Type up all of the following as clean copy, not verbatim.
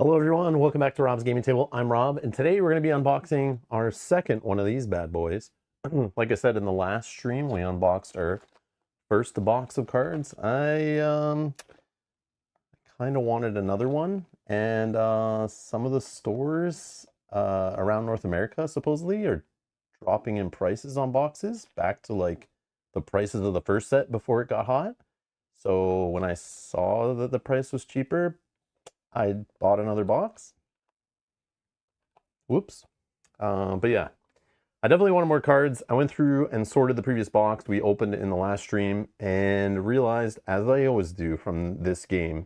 Hello everyone, welcome back to Rob's Gaming Table. I'm Rob, and today we're going to be unboxing our second one of these bad boys. Like I said in the last stream, we unboxed our first box of cards. I kind of wanted another one, and some of the stores around North America supposedly are dropping in prices on boxes back to like the prices of the first set before it got hot. So when I saw that the price was cheaper, I bought another box. Whoops. But yeah, I definitely wanted more cards. I went through and sorted the previous box we opened in the last stream and realized, as I always do from this game,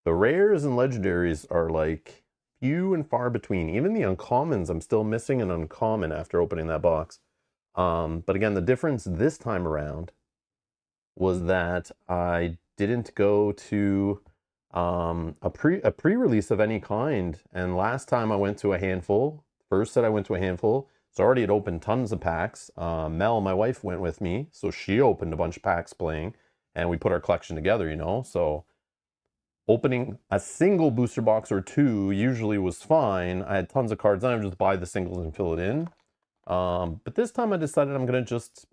the rares and legendaries are like few and far between. Even the uncommons, I'm still missing an uncommon after opening that box. But again, the difference this time around was that I didn't go to a pre-release of any kind, and last time I went to a handful. First set I went to a handful, so I already had opened tons of packs. Mel, my wife, went with me, so she opened a bunch of packs playing, and we put our collection together, you know. So opening a single booster box or two usually was fine. I had tons of cards, and I would just buy the singles and fill it in. But this time I decided I'm gonna just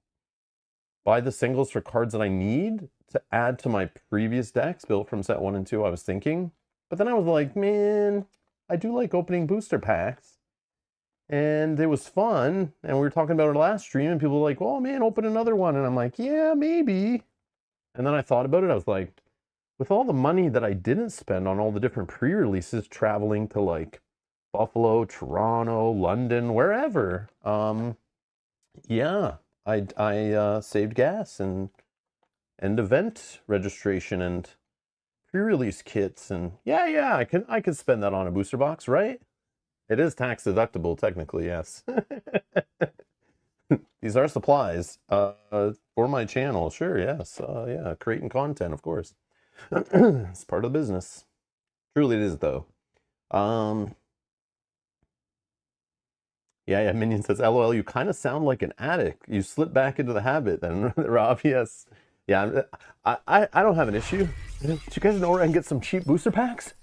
buy the singles for cards that I need to add to my previous decks built from set 1 and 2, I was thinking. But then I was like, man, I do like opening booster packs. And it was fun. And we were talking about it last stream, and people were like, oh man, open another one. And I'm like, yeah, maybe. And then I thought about it. I was like, with all the money that I didn't spend on all the different pre-releases traveling to like Buffalo, Toronto, London, wherever, yeah, I saved gas and event registration and pre-release kits, and yeah, I can spend that on a booster box, right? It is tax deductible technically, yes. These are supplies for my channel, sure, yes. Yeah, creating content, of course. It's part of the business. Truly it is, though. Yeah, Minion says, LOL, you kind of sound like an addict. You slip back into the habit then, Rob, yes. Yeah, I don't have an issue. Do you guys know where I can get some cheap booster packs?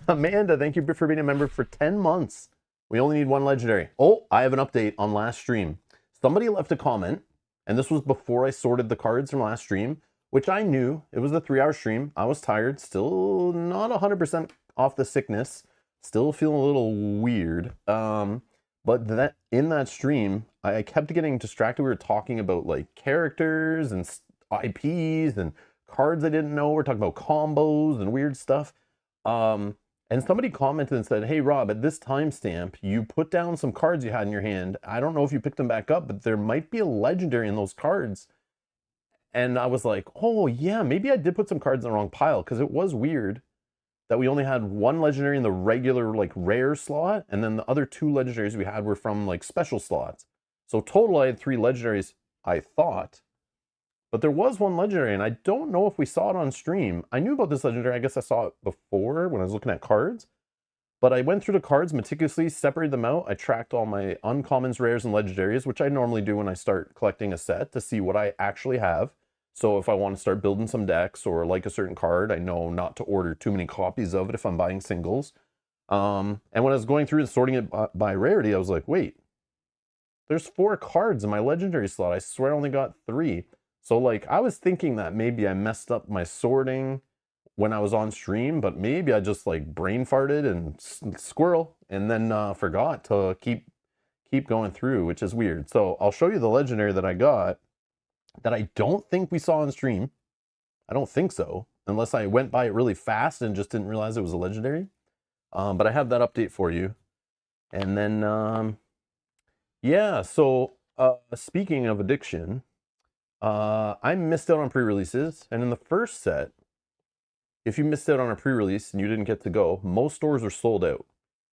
Amanda, thank you for being a member for 10 months. We only need one legendary. Oh, I have an update on last stream. Somebody left a comment, and this was before I sorted the cards from last stream, which I knew. It was a 3-hour stream. I was tired, still not 100% off the sickness. Still feeling a little weird. But that in that stream, I kept getting distracted. We were talking about like characters and IPs and cards I didn't know. We're talking about combos and weird stuff. And somebody commented and said, hey Rob, at this timestamp, you put down some cards you had in your hand. I don't know if you picked them back up, but there might be a legendary in those cards. And I was like, oh yeah, maybe I did put some cards in the wrong pile, because it was weird that we only had one legendary in the regular like rare slot, and then the other 2 legendaries we had were from like special slots. So total I had 3 legendaries, I thought. But there was one legendary, and I don't know if we saw it on stream. I knew about this legendary, I guess I saw it before when I was looking at cards. But I went through the cards meticulously, separated them out. I tracked all my uncommons, rares, and legendaries, which I normally do when I start collecting a set to see what I actually have. So if I want to start building some decks or like a certain card, I know not to order too many copies of it if I'm buying singles. And when I was going through and sorting it by rarity, I was like, wait, there's 4 cards in my legendary slot. I swear I only got 3. So like I was thinking that maybe I messed up my sorting when I was on stream, but maybe I just like brain farted and squirrel and then forgot to keep going through, which is weird. So I'll show you the legendary that I got, that I don't think we saw on stream. I don't think so, unless I went by it really fast and just didn't realize it was a legendary. But I have that update for you. And then, yeah, so speaking of addiction, I missed out on pre-releases. And in the first set, if you missed out on a pre-release and you didn't get to go, most stores are sold out.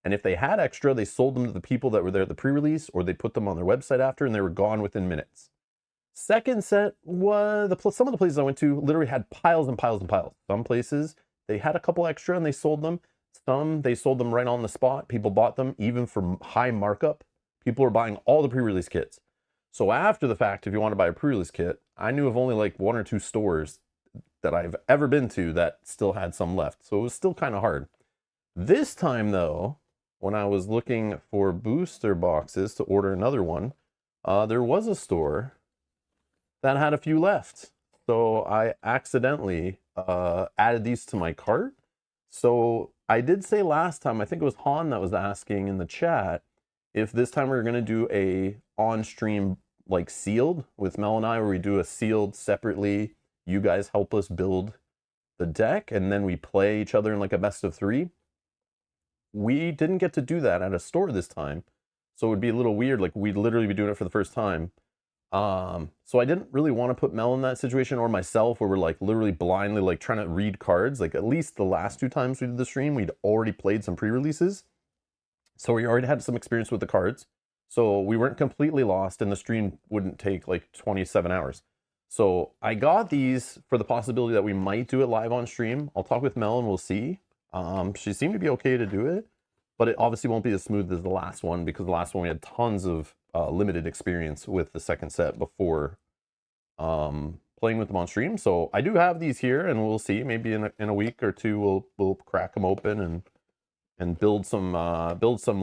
And if they had extra, they sold them to the people that were there at the pre-release, or they put them on their website after, and they were gone within minutes. Second set was some of the places I went to literally had piles and piles and piles. Some places they had a couple extra and they sold them. Some they sold them right on the spot. People bought them even for high markup. People were buying all the pre-release kits. So after the fact, if you want to buy a pre-release kit, I knew of only like 1 or 2 stores that I've ever been to that still had some left. So it was still kind of hard. This time though, when I was looking for booster boxes to order another one, there was a store that had a few left. So I accidentally added these to my cart. So I did say last time, I think it was Han that was asking in the chat, if this time we were going to do a on-stream like sealed with Mel and I, where we do a sealed separately. You guys help us build the deck, and then we play each other in like a best of 3. We didn't get to do that at a store this time, so it would be a little weird. Like, we'd literally be doing it for the first time. So I didn't really want to put Mel in that situation, or myself, where we're like literally blindly like trying to read cards. Like, at least the last 2 times we did the stream, we'd already played some pre-releases, so we already had some experience with the cards. So we weren't completely lost, and the stream wouldn't take like 27 hours. So I got these for the possibility that we might do it live on stream. I'll talk with Mel and we'll see. She seemed to be okay to do it, but it obviously won't be as smooth as the last one, because the last one we had tons of limited experience with the second set before playing with them on stream. So I do have these here, and we'll see. Maybe in a week or 2 we'll crack them open and build some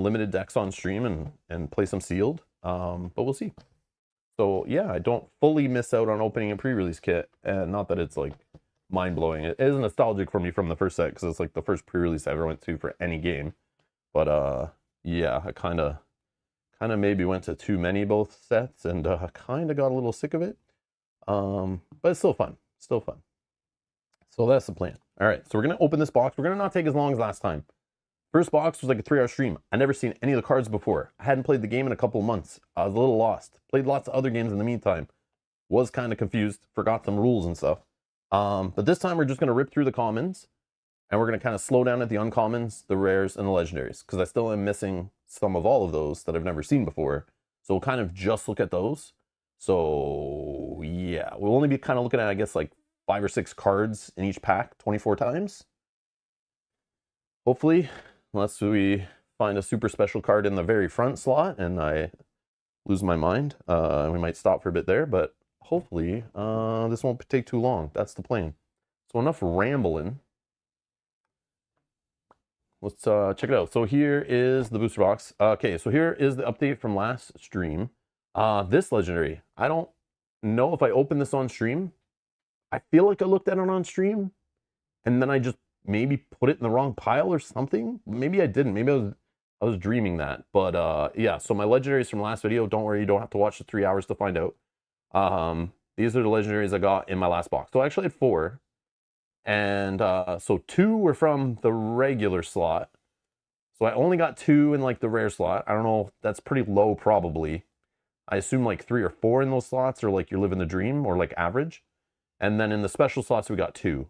limited decks on stream and play some sealed. But we'll see. So yeah, I don't fully miss out on opening a pre-release kit, and not that it's like mind-blowing. It is nostalgic for me from the first set, because it's like the first pre-release I ever went to for any game. But yeah, I kind of maybe went to too many both sets, and kind of got a little sick of it. But it's still fun, So that's the plan. All right, so we're gonna open this box. We're gonna not take as long as last time. First box was like a 3-hour stream. I never seen any of the cards before. I hadn't played the game in a couple of months. I was a little lost. Played lots of other games in the meantime. Was kind of confused. Forgot some rules and stuff. But this time we're just going to rip through the commons. And we're going to kind of slow down at the uncommons, the rares, and the legendaries. Because I still am missing some of all of those that I've never seen before. So we'll kind of just look at those. So yeah, we'll only be kind of looking at, I guess, like 5 or 6 cards in each pack 24 times. Hopefully. Unless we find a super special card in the very front slot and I lose my mind. We might stop for a bit there, but hopefully this won't take too long. That's the plan. So enough rambling. Let's check it out. So here is the booster box. Okay, so here is the update from last stream. This legendary, I don't know if I opened this on stream. I feel like I looked at it on stream, and then I just maybe put it in the wrong pile or something. Maybe I didn't. Maybe I was dreaming that. But yeah, so my legendaries from last video, don't worry, you don't have to watch the 3 hours to find out. These are the legendaries I got in my last box. So I actually had 4. And so 2 were from the regular slot. So I only got 2 in like the rare slot. I don't know, that's pretty low probably. I assume like 3 or 4 in those slots, or like you're living the dream, or like average. And then in the special slots we got 2.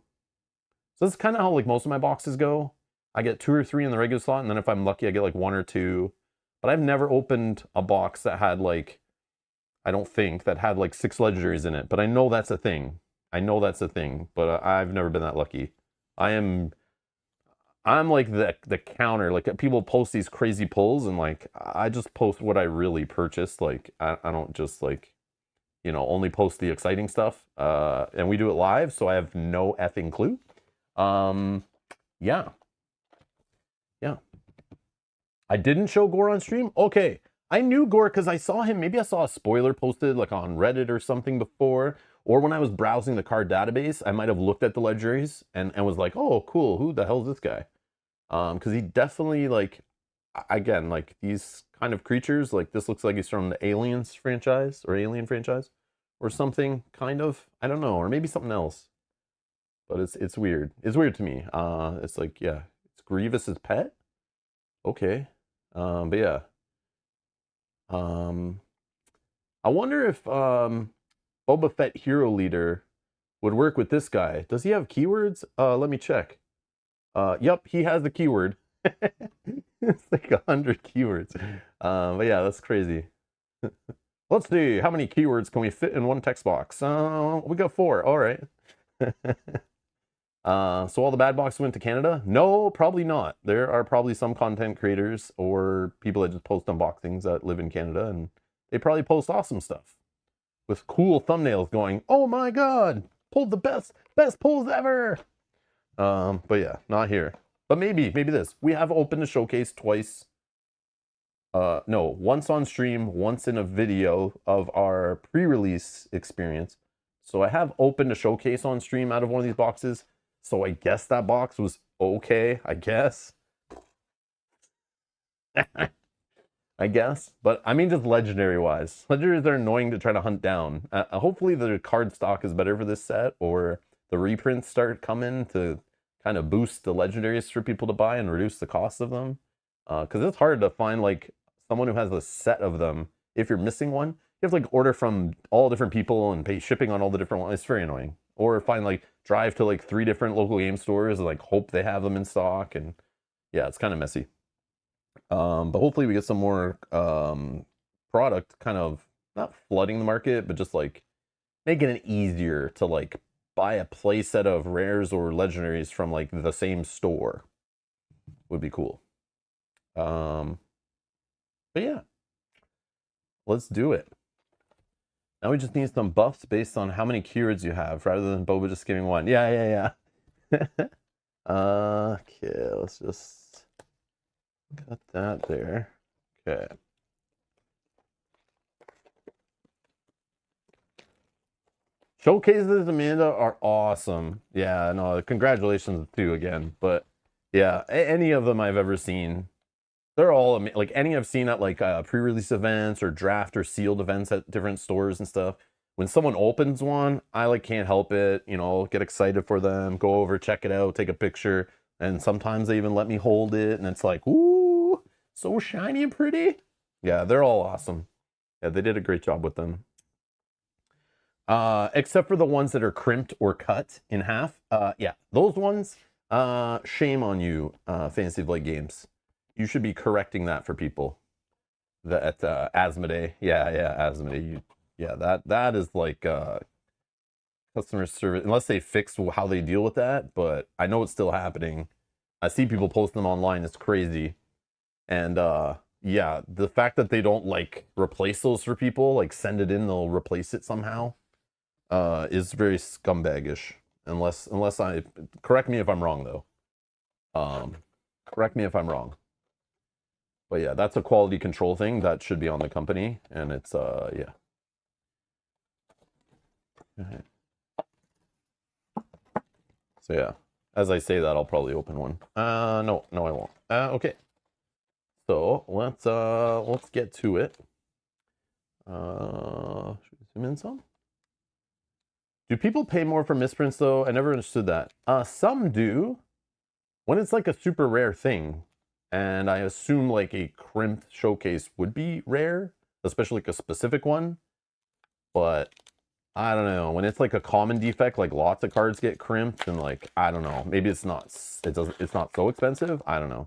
So this is kind of how like most of my boxes go. I get 2 or 3 in the regular slot, and then if I'm lucky I get like 1 or 2. But I've never opened a box that had like, I don't think, that had like 6 legendaries in it. But I know that's a thing. But I've never been that lucky. I'm like the counter. Like, people post these crazy pulls, and like I just post what I really purchased. Like I don't just like, you know, only post the exciting stuff. And we do it live, so I have no effing clue. Yeah. I didn't show Gore on stream. Okay, I knew Gore because I saw him. Maybe I saw a spoiler posted like on Reddit or something before, or when I was browsing the card database, I might have looked at the legendaries and was like, oh, cool, who the hell is this guy? Because he definitely, like, again, like these kind of creatures, like this looks like he's from the Aliens franchise or Alien franchise or something, kind of. I don't know, or maybe something else. But it's weird. It's weird to me. It's like, yeah, it's Grievous's pet. Okay. But yeah. I wonder if Boba Fett Hero Leader would work with this guy. Does he have keywords? Let me check. Yep, he has the keyword. It's like 100 keywords. But yeah, that's crazy. Let's see, how many keywords can we fit in one text box? We got 4. All right. So all the bad boxes went to Canada? No, probably not. There are probably some content creators or people that just post unboxings that live in Canada, and they probably post awesome stuff with cool thumbnails going, oh my god, pulled the best pulls ever. But yeah, not here. But maybe this. We have opened a showcase twice. No, once on stream, once in a video of our pre-release experience. So I have opened a showcase on stream out of one of these boxes. So I guess that box was okay, I guess. I guess. But I mean just legendary wise. Legendaries are annoying to try to hunt down. Hopefully the card stock is better for this set, or the reprints start coming to kind of boost the legendaries for people to buy and reduce the cost of them. Because it's hard to find like someone who has a set of them. If you're missing one, you have to like order from all different people and pay shipping on all the different ones. It's very annoying. Or find like drive to like 3 different local game stores and like hope they have them in stock. And yeah, it's kind of messy. But hopefully we get some more product, kind of not flooding the market, but just like making it easier to like buy a play set of rares or legendaries from like the same store. Would be cool. But yeah, let's do it. Now we just need some buffs based on how many keywords you have, rather than Boba just giving one. Yeah. Okay, let's just got that there. Okay. Showcases, Amanda, are awesome. Yeah, no, congratulations too again. But yeah, any of them I've ever seen, they're all like any I've seen at like pre-release events or draft or sealed events at different stores and stuff. When someone opens one, I like can't help it, you know, get excited for them, go over, check it out, take a picture, and sometimes they even let me hold it, and it's like, ooh, so shiny and pretty. Yeah, they're all awesome. Yeah, they did a great job with them. Except for the ones that are crimped or cut in half. Yeah, those ones, shame on you, Fantasy Flight Games. You should be correcting that for people. That Asmodee. Yeah, Asmodee. That is like customer service, unless they fix how they deal with that, but I know it's still happening. I see people post them online, it's crazy. And yeah, the fact that they don't like replace those for people, like send it in, they'll replace it somehow, is very scumbagish. Unless I, correct me if I'm wrong though. Correct me if I'm wrong. But yeah, that's a quality control thing that should be on the company, and it's yeah. Okay. So yeah, as I say that, I'll probably open one. No, I won't. Okay. So let's get to it. Should we zoom in some? Do people pay more for misprints though? I never understood that. Some do. When it's like a super rare thing, and I assume like a crimped showcase would be rare, especially like a specific one. But I don't know, when it's like a common defect, like lots of cards get crimped, and like I don't know, maybe it's not so expensive. I don't know.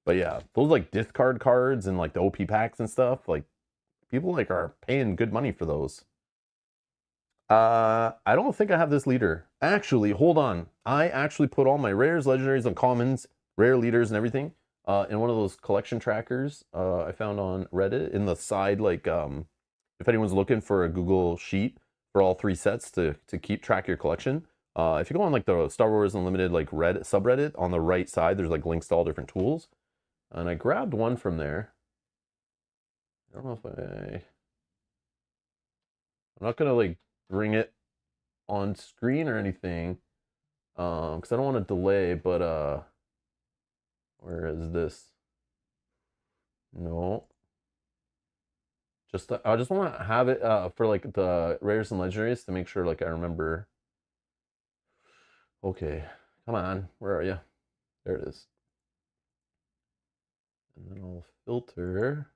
But yeah, those like discard cards and like the OP packs and stuff, like people like are paying good money for those. I don't think I have this leader. Actually, hold on. I actually put all my rares, legendaries, and commons, rare leaders, and everything in one of those collection trackers I found on Reddit in the side, like if anyone's looking for a Google sheet for all 3 sets to keep track of your collection. If you go on like the Star Wars Unlimited like Reddit subreddit, on the right side there's like links to all different tools. And I grabbed one from there. I don't know if I'm not gonna like bring it on screen or anything, because I don't want to delay, but where is this? No. I just want to have it for like the rares and legendaries to make sure like I remember. Okay, come on, where are you? There it is. And then I'll filter.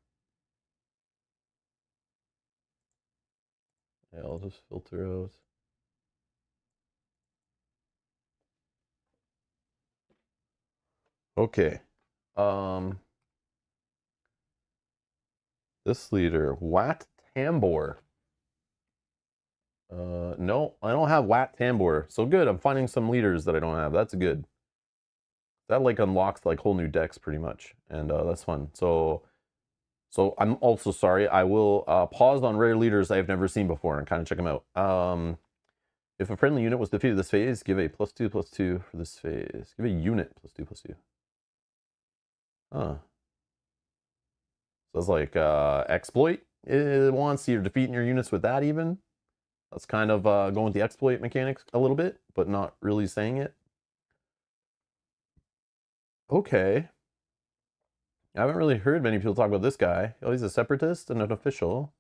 Yeah, I'll just filter out. Okay. This leader, Wat Tambor. No, I don't have Wat Tambor. So good, I'm finding some leaders that I don't have. That's good. That like unlocks like whole new decks pretty much, and that's fun. So I'm also sorry. I will pause on rare leaders I have never seen before and kind of check them out. If a friendly unit was defeated this phase, give a +2/+2 for this phase. Give a unit +2/+2. Huh. So it's like exploit. It wants you defeating your units with that even. That's kind of going with the exploit mechanics a little bit, but not really saying it. Okay. I haven't really heard many people talk about this guy. Oh, he's a separatist and an official.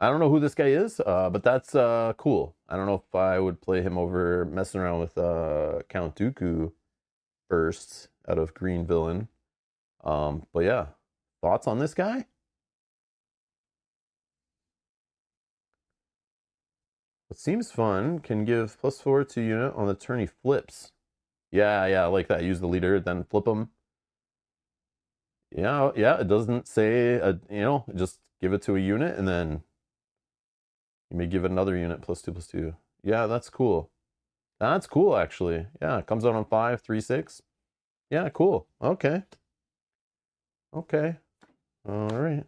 I don't know who this guy is, but that's cool. I don't know if I would play him over messing around with Count Dooku bursts out of Green Villain. But yeah, thoughts on this guy? It seems fun. Can give +4 to unit on the turn he flips. Yeah, I like that. Use the leader, then flip him. Yeah, it doesn't say, just give it to a unit, and then you may give another unit +2/+2. Yeah, that's cool. That's cool, actually. Yeah, it comes out on 5, 3, 6. Yeah, cool. Okay. Okay. All right.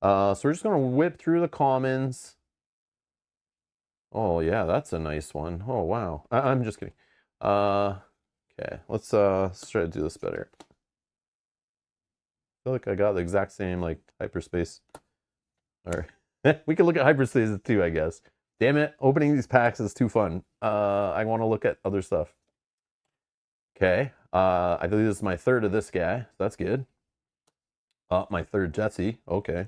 So we're just going to whip through the commons. Oh, yeah, that's a nice one. Oh, wow. I'm just kidding. Okay, let's try to do this better. I feel like I got the exact same, like, hyperspace. All right. We can look at hyperspace too, I guess. Damn it, opening these packs is too fun. I want to look at other stuff. Okay, I believe this is my third of this guy. So that's good. My third Jetsy. Okay. I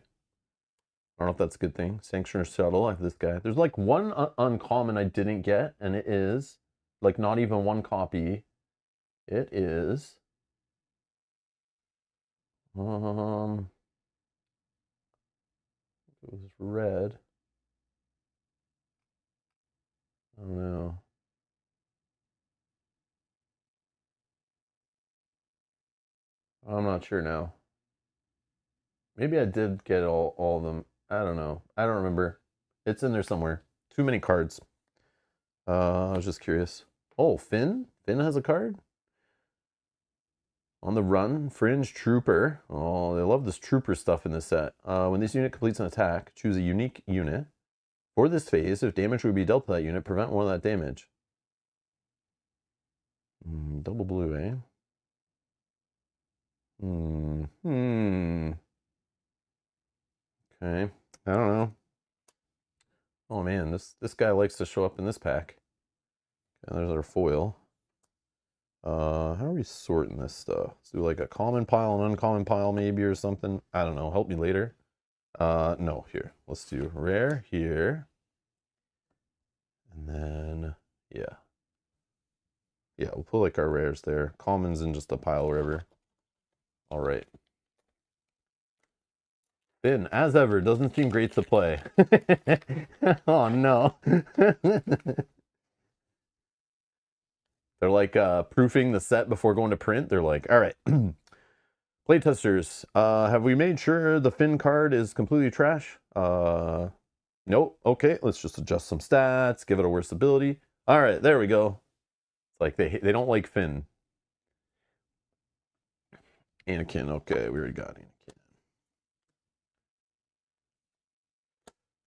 don't know if that's a good thing. Sanctioner Shuttle. I have this guy. There's like one uncommon I didn't get, and it is like not even one copy. It is it was red. I don't know. I'm not sure now. Maybe I did get all of them. I don't know. I don't remember. It's in there somewhere. Too many cards. I was just curious. Oh, Finn? Finn has a card? On the run, Fringe Trooper. Oh, they love this trooper stuff in this set. When this unit completes an attack, choose a unique unit. For this phase, if damage would be dealt to that unit, prevent one of that damage. Double blue, eh? Okay. I don't know. Oh man, this guy likes to show up in this pack. Okay, there's our foil. How are we sorting this stuff? Let's do like a common pile, an uncommon pile maybe or something. I don't know. Help me later. No, here. Let's do rare here. And then, yeah. Yeah, we'll put like our rares there. Commons in just a pile wherever. All right. Finn, as ever, doesn't seem great to play. Oh, no. They're like proofing the set before going to print. They're like, all right, playtesters, have we made sure the Finn card is completely trash? Nope. Okay, let's just adjust some stats, give it a worse ability. All right, there we go. It's like they don't like Finn. Anakin, okay, we already got Anakin.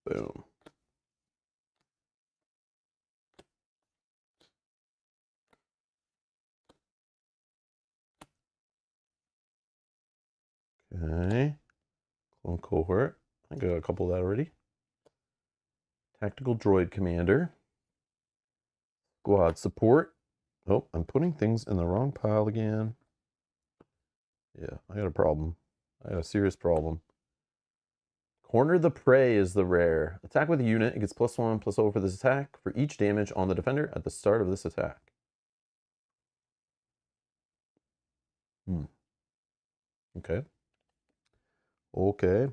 Boom. Okay. Clone cohort. I got a couple of that already. Tactical droid commander. Squad support. Oh, I'm putting things in the wrong pile again. Yeah, I got a problem. I got a serious problem. Corner the Prey is the rare. Attack with a unit. It gets +1/+0 for this attack for each damage on the defender at the start of this attack. Okay. Okay.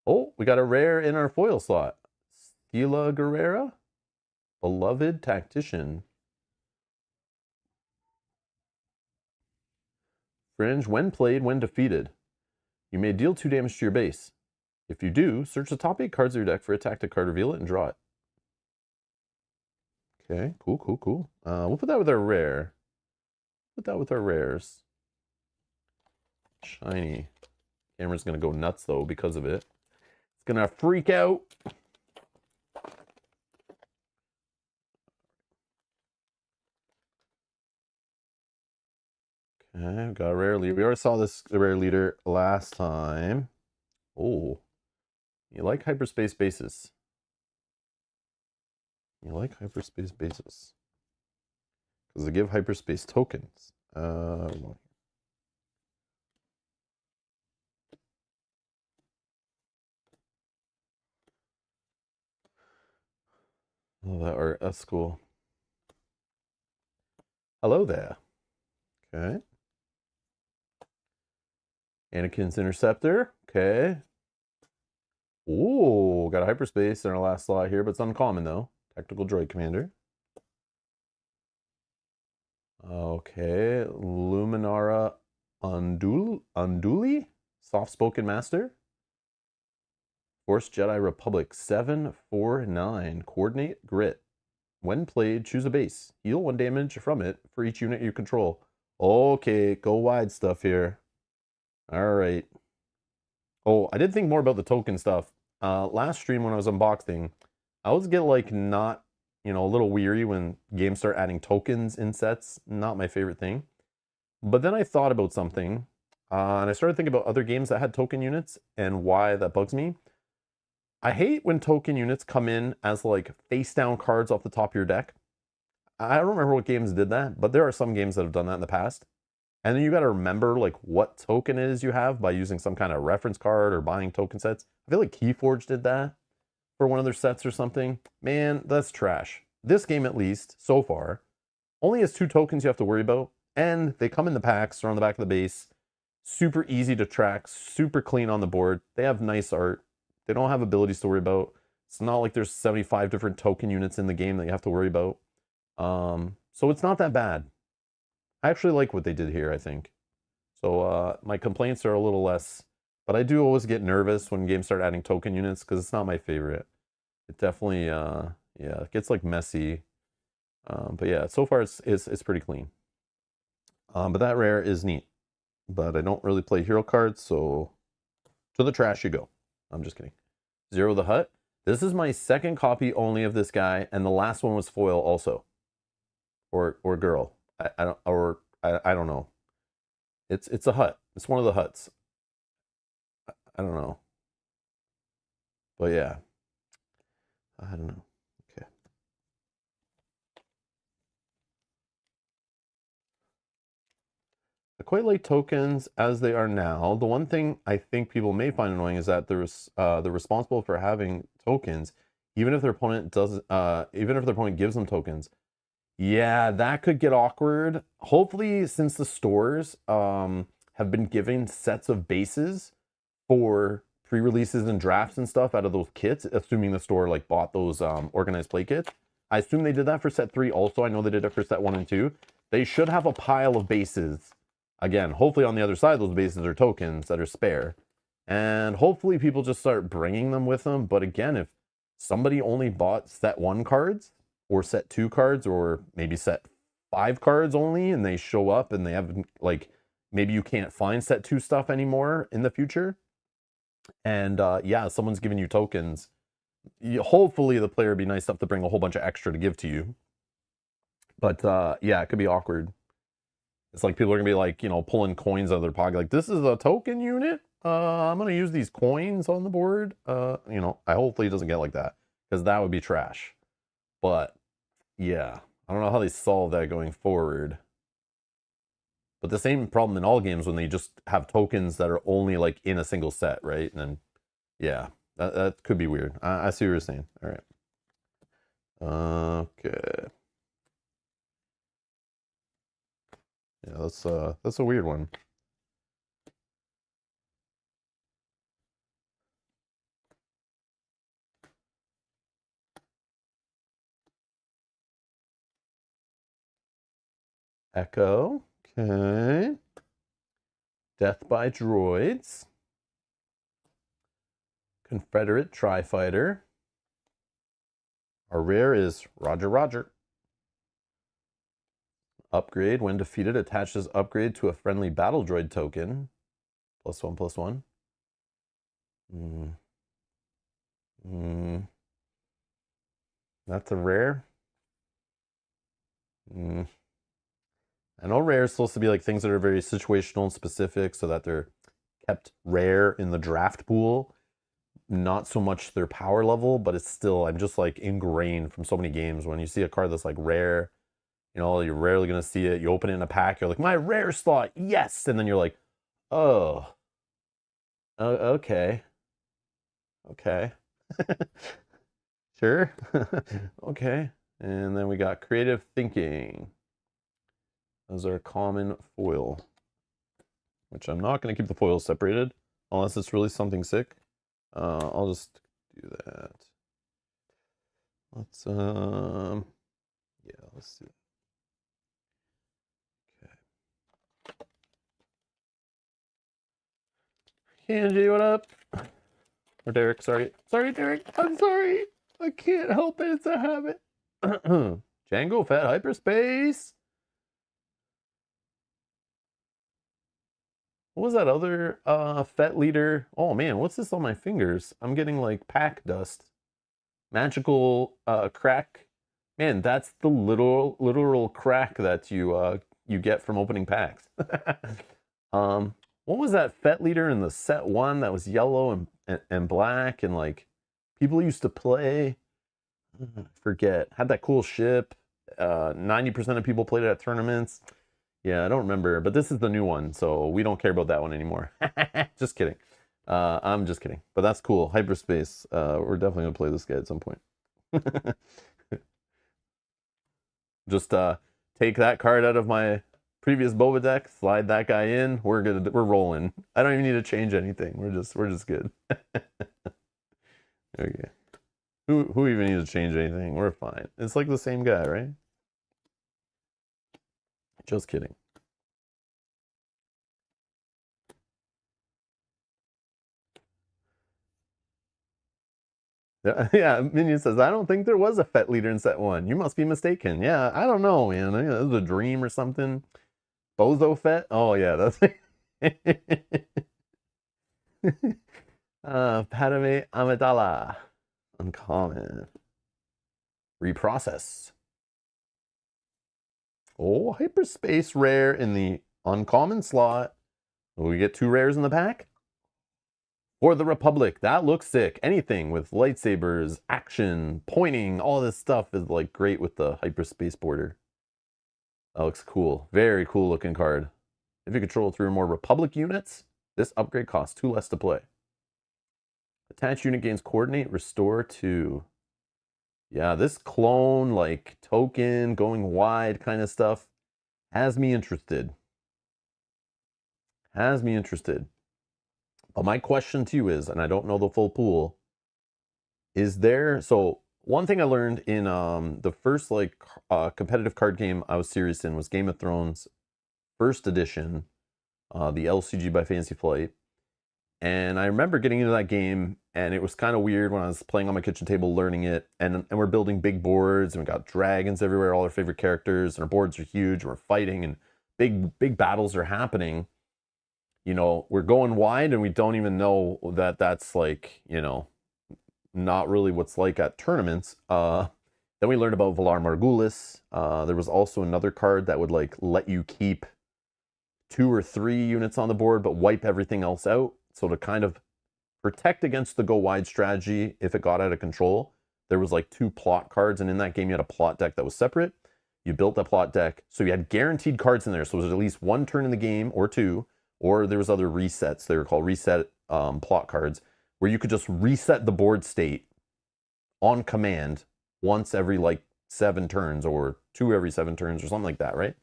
Oh, we got a rare in our foil slot. Stila Guerrera, Beloved Tactician. Fringe, when played, when defeated. You may deal 2 damage to your base. If you do, search the top 8 cards of your deck for a tactic card, reveal it, and draw it. Okay, cool. We'll put that with our rare. Put that with our rares. Shiny. Camera's gonna go nuts though because of it. It's gonna freak out. Okay, got a rare leader. We already saw this rare leader last time. Oh, you like hyperspace bases. You like hyperspace bases. Because they give hyperspace tokens. Oh, that art, that's cool. Hello there. Okay. Anakin's Interceptor. Okay. Ooh, got a hyperspace in our last slot here, but it's uncommon though. Tactical Droid Commander. Okay. Luminara Unduli? Soft-spoken Master. Force Jedi Republic. 749. Coordinate Grit. When played, choose a base. Heal 1 damage from it for each unit you control. Okay, go wide stuff here. Alright. Oh, I did think more about the token stuff. Last stream when I was unboxing, I always get like not, a little weary when games start adding tokens in sets. Not my favorite thing. But then I thought about something, and I started thinking about other games that had token units and why that bugs me. I hate when token units come in as like face down cards off the top of your deck. I don't remember what games did that, but there are some games that have done that in the past. And then you got to remember like what token it is you have by using some kind of reference card or buying token sets. I feel like Keyforge did that for one of their sets or something. Man, that's trash. This game, at least, so far, only has 2 tokens you have to worry about. And they come in the packs or on the back of the base. Super easy to track, super clean on the board. They have nice art. They don't have abilities to worry about. It's not like there's 75 different token units in the game that you have to worry about. So it's not that bad. I actually like what they did here, I think. So my complaints are a little less, but I do always get nervous when games start adding token units because it's not my favorite. It definitely, yeah, it gets like messy. But yeah, so far it's pretty clean. But that rare is neat. But I don't really play hero cards, so to the trash you go. I'm just kidding. Zero the Hutt. This is my second copy only of this guy, and the last one was foil also. Or girl. I don't know. It's a Hutt. It's one of the Hutts. I don't know. But yeah. I don't know. Okay. I quite like tokens as they are now. The one thing I think people may find annoying is that they're responsible for having tokens, even if their opponent doesn't. Even if their opponent gives them tokens. Yeah, that could get awkward. Hopefully, since the stores have been giving sets of bases for pre-releases and drafts and stuff out of those kits, assuming the store like bought those organized play kits. I assume they did that for set 3 also. I know they did it for set 1 and 2. They should have a pile of bases. Again, hopefully on the other side, those bases are tokens that are spare. And hopefully people just start bringing them with them. But again, if somebody only bought set 1 cards, or set 2 cards, or maybe set 5 cards only, and they show up and they have, like, maybe you can't find set 2 stuff anymore in the future. And yeah, someone's giving you tokens. Hopefully the player would be nice enough to bring a whole bunch of extra to give to you. But yeah, it could be awkward. It's like people are gonna be like, pulling coins out of their pocket. Like, this is a token unit? I'm gonna use these coins on the board. I hopefully it doesn't get like that, because that would be trash. But yeah, I don't know how they solve that going forward. But the same problem in all games when they just have tokens that are only like in a single set, right? And then, yeah, that could be weird. I see what you're saying. All right. Okay. Yeah, that's a weird one. Echo. Okay. Death by Droids. Confederate Tri-Fighter. Our rare is Roger Roger. Upgrade. When defeated, attaches upgrade to a friendly battle droid token. +1/+1. That's a rare. I know rare is supposed to be like things that are very situational and specific so that they're kept rare in the draft pool. Not so much their power level, but it's still, I'm just like ingrained from so many games. When you see a card that's like rare, you know, you're rarely going to see it. You open it in a pack, you're like, my rare slot, yes. And then you're like, oh, okay. Okay. Sure. Okay. And then we got creative thinking. Those are common foil, which I'm not going to keep the foils separated unless it's really something sick. I'll just do that. Let's, yeah, let's see. Okay. Angie, what up? Or Derek, sorry. Sorry, Derek. I'm sorry. I can't help it. It's a habit. Django Fett Hyperspace. What was that other Fett leader? Oh man, what's this on my fingers? I'm getting like pack dust. Magical crack. Man, that's the literal crack that you get from opening packs. What was that Fett leader in the set 1 that was yellow and black and like people used to play? I forget. Had that cool ship. 90% of people played it at tournaments. Yeah, I don't remember, but this is the new one, so we don't care about that one anymore. Just kidding. I'm just kidding, but that's cool. Hyperspace. We're definitely gonna play this guy at some point. Just take that card out of my previous Boba deck, slide that guy in. We're rolling. I don't even need to change anything. We're just good. Okay. Who even needs to change anything? We're fine. It's like the same guy, right? Just kidding. Yeah, Minion says, I don't think there was a Fett leader in set 1. You must be mistaken. Yeah, I don't know, man. I think that was a dream or something. Bozo Fett? Oh, yeah, that's Padme Amidala. Uncommon. Reprocess. Oh, hyperspace rare in the uncommon slot. Will we get 2 rares in the pack? For the Republic, that looks sick. Anything with lightsabers, action, pointing, all this stuff is like great with the hyperspace border. That looks cool. Very cool looking card. If you control 3 or more Republic units, this upgrade costs 2 less to play. Attached unit gains coordinate, restore 2. Yeah, this clone, like token, going wide kind of stuff has me interested. Has me interested. But my question to you is, and I don't know the full pool, is there, so one thing I learned in the first like competitive card game I was serious in was Game of Thrones first edition, the LCG by Fantasy Flight. And I remember getting into that game, and it was kind of weird when I was playing on my kitchen table, learning it. And we're building big boards, and we got dragons everywhere, all our favorite characters, and our boards are huge. We're fighting, and big battles are happening. You know, we're going wide, and we don't even know that that's like, you know, not really what's like at tournaments. Then we learned about Valar Morghulis. There was also another card that would like let you keep 2 or 3 units on the board, but wipe everything else out. So to kind of protect against the go wide strategy if it got out of control, there was like 2 plot cards, and in that game you had a plot deck that was separate. You built that plot deck, so you had guaranteed cards in there. So it was at least 1 turn in the game, or 2, or there was other resets. They were called reset plot cards, where you could just reset the board state on command once every like 7 turns, or 2 every 7 turns, or something like that, right?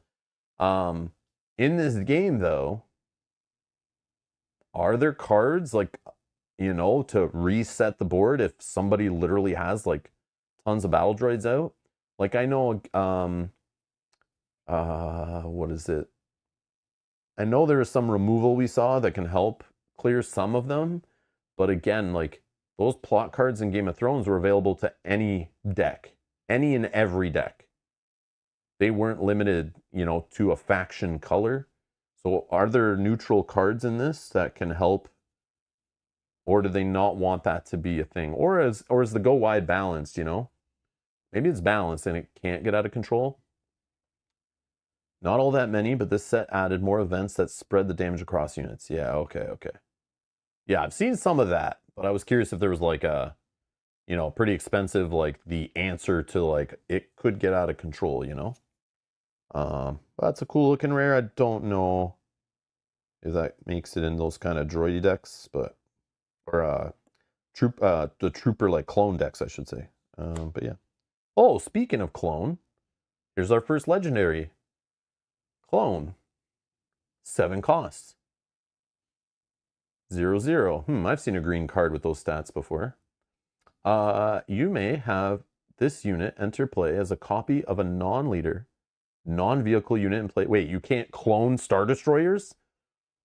In this game, though, are there cards like, you know, to reset the board if somebody literally has like tons of battle droids out? Like I know, what is it? I know there is some removal we saw that can help clear some of them, but again, like those plot cards in Game of Thrones were available to any deck, any and every deck. They weren't limited, you know, to a faction color. So are there neutral cards in this that can help, or do they not want that to be a thing? Or is the go wide balanced, you know? Maybe it's balanced and it can't get out of control. Not all that many, but this set added more events that spread the damage across units. Yeah, okay. Yeah, I've seen some of that, but I was curious if there was like a, you know, pretty expensive, like the answer to like, it could get out of control, you know? That's a cool looking rare. I don't know if that makes it in those kind of droidy decks, but, or the trooper like clone decks, I should say. But yeah. Oh, speaking of clone, here's our first legendary clone. 7 costs. 0/0. I've seen a green card with those stats before. You may have this unit enter play as a copy of a non-leader, non-vehicle unit in play. Wait, you can't clone Star Destroyers?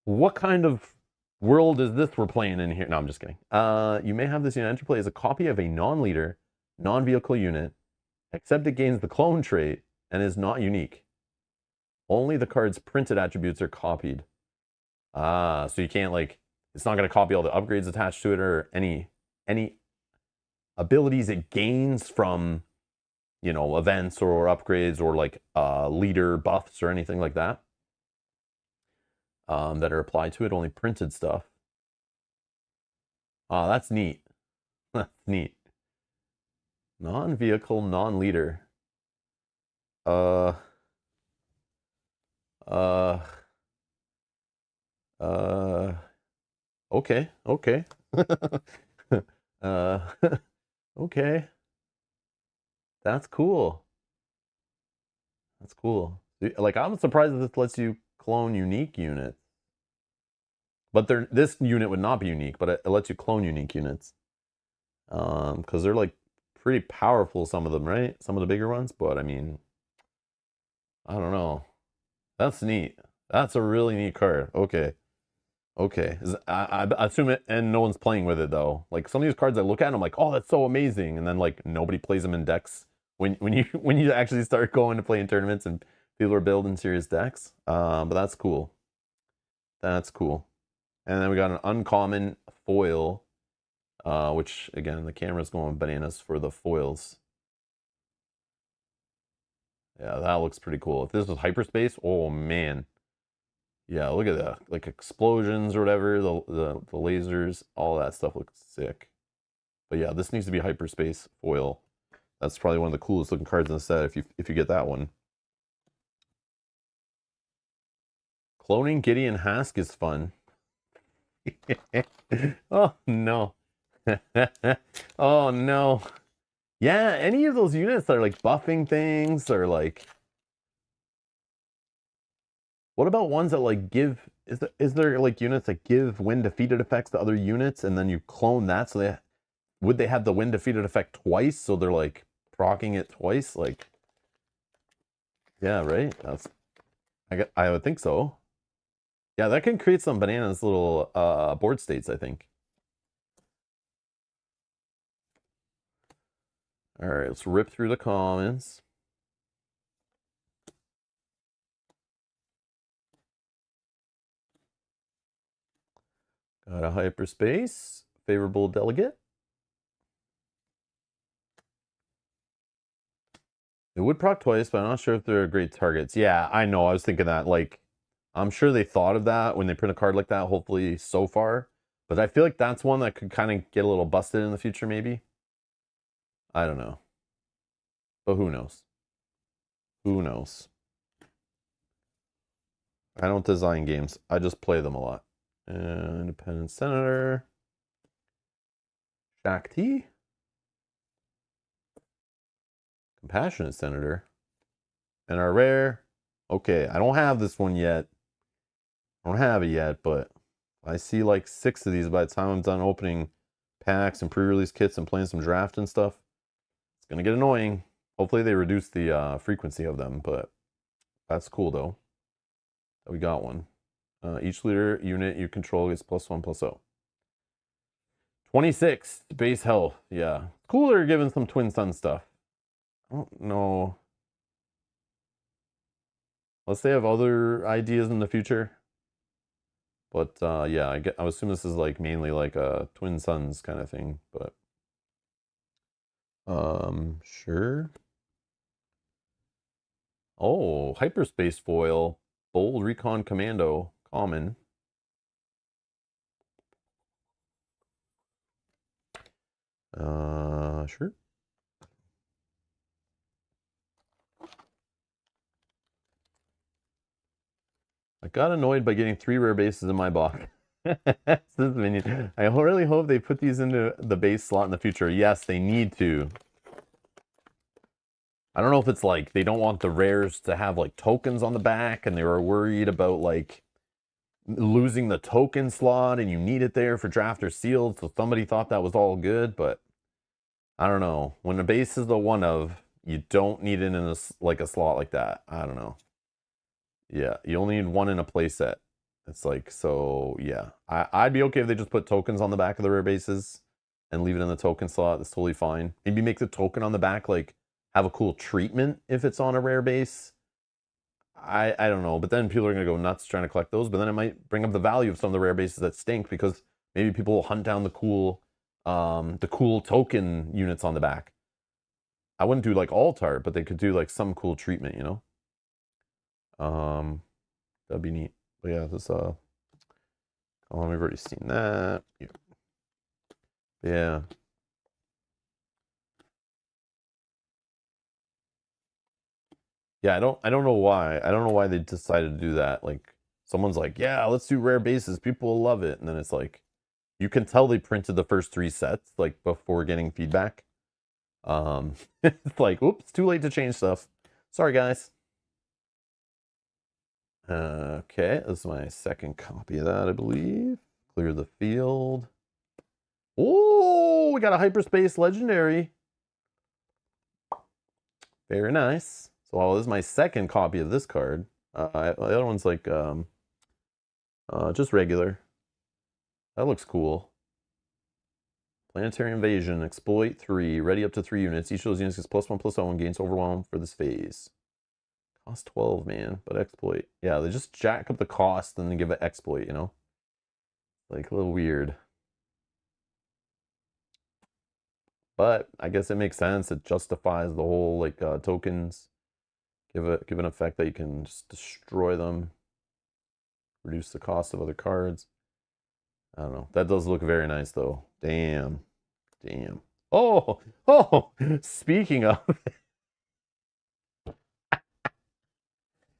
What kind of world is this we're playing in here? No, I'm just kidding. You may have this unit enter play as a copy of a non-leader, non-vehicle unit, except it gains the clone trait and is not unique. Only the card's printed attributes are copied. So you can't like, it's not going to copy all the upgrades attached to it or any abilities it gains from, you know, events or upgrades or like leader buffs or anything like that that are applied to it. Only printed stuff. That's neat. That's neat. Non-vehicle, non-leader. Okay. Okay. That's cool. That's cool. Like, I'm surprised that this lets you clone unique units. But this unit would not be unique, but it lets you clone unique units. Because they're like pretty powerful, some of them, right? Some of the bigger ones, but I mean, I don't know. That's neat. That's a really neat card. Okay. I assume it, and no one's playing with it though. Like some of these cards I look at, and I'm like, oh, that's so amazing, and then like nobody plays them in decks. When you actually start going to play in tournaments and people are building serious decks. But that's cool. That's cool. And then we got an uncommon foil, which again the camera's going bananas for the foils. Yeah, that looks pretty cool. If this was hyperspace, oh man. Yeah, look at that. Like explosions or whatever, the lasers, all that stuff looks sick. But yeah, this needs to be hyperspace foil. That's probably one of the coolest looking cards in the set if you get that one. Cloning Gideon Hask is fun. Oh no. Oh no. Yeah, any of those units that are like buffing things or like, what about ones that like give, is there like units that give when defeated effects to other units and then you clone that, so would they have the when defeated effect twice, so they're like proccing it twice? Like, yeah, right? I would think so. Yeah, that can create some bananas little board states, I think. All right, let's rip through the comments. Got a hyperspace, favorable delegate. It would proc twice, but I'm not sure if they're great targets. Yeah, I know. I was thinking that. Like, I'm sure they thought of that when they print a card like that, hopefully so far. But I feel like that's one that could kind of get a little busted in the future, maybe. I don't know. But who knows? Who knows? I don't design games. I just play them a lot. Independent Senator. Shakti. Compassionate Senator. And our rare. Okay, I don't have this one yet. I don't have it yet, but I see like 6 of these by the time I'm done opening packs and pre-release kits and playing some draft and stuff. It's going to get annoying. Hopefully they reduce the frequency of them, but that's cool though. We got one. Each leader unit you control gets +1/+0. 26 base health. Yeah. Cooler given some Twin Sun stuff. I don't know. Unless they have other ideas in the future. But yeah, I assume this is like mainly like a Twin Suns kind of thing, but sure. Oh, hyperspace foil, bold recon commando, common. Sure. I got annoyed by getting 3 rare bases in my box. This minion. I really hope they put these into the base slot in the future. Yes, they need to. I don't know if it's like they don't want the rares to have like tokens on the back and they were worried about like losing the token slot and you need it there for draft or sealed. So somebody thought that was all good, but I don't know. When the base is the one of, you don't need it in a, like a slot like that. I don't know. Yeah, you only need one in a playset. It's like, so yeah. I'd be okay if they just put tokens on the back of the rare bases and leave it in the token slot. That's totally fine. Maybe make the token on the back like have a cool treatment if it's on a rare base. I don't know, but then people are gonna go nuts trying to collect those, but then it might bring up the value of some of the rare bases that stink because maybe people will hunt down the cool token units on the back. I wouldn't do like alt art, but they could do like some cool treatment, you know? That'd be neat. But yeah, this oh, we've already seen that. Yeah. Yeah, I don't know why. I don't know why they decided to do that. Like someone's like, "Yeah, let's do rare bases. People will love it." And then it's like you can tell they printed the first 3 sets like before getting feedback. It's like, "Oops, too late to change stuff." Sorry, guys. Okay, this is my second copy of that, I believe. Clear the field. Oh, we got a hyperspace legendary. Very nice. So this is my second copy of this card. The other one's like just regular. That looks cool. Planetary Invasion, exploit 3, ready up to 3 units. Each of those units gets +1/+0 and gains overwhelm for this phase. Cost 12, man, but exploit. Yeah, they just jack up the cost and then give it exploit, you know? Like a little weird. But I guess it makes sense. It justifies the whole like tokens. Give an effect that you can just destroy them. Reduce the cost of other cards. I don't know. That does look very nice though. Damn. Damn. Oh, speaking of,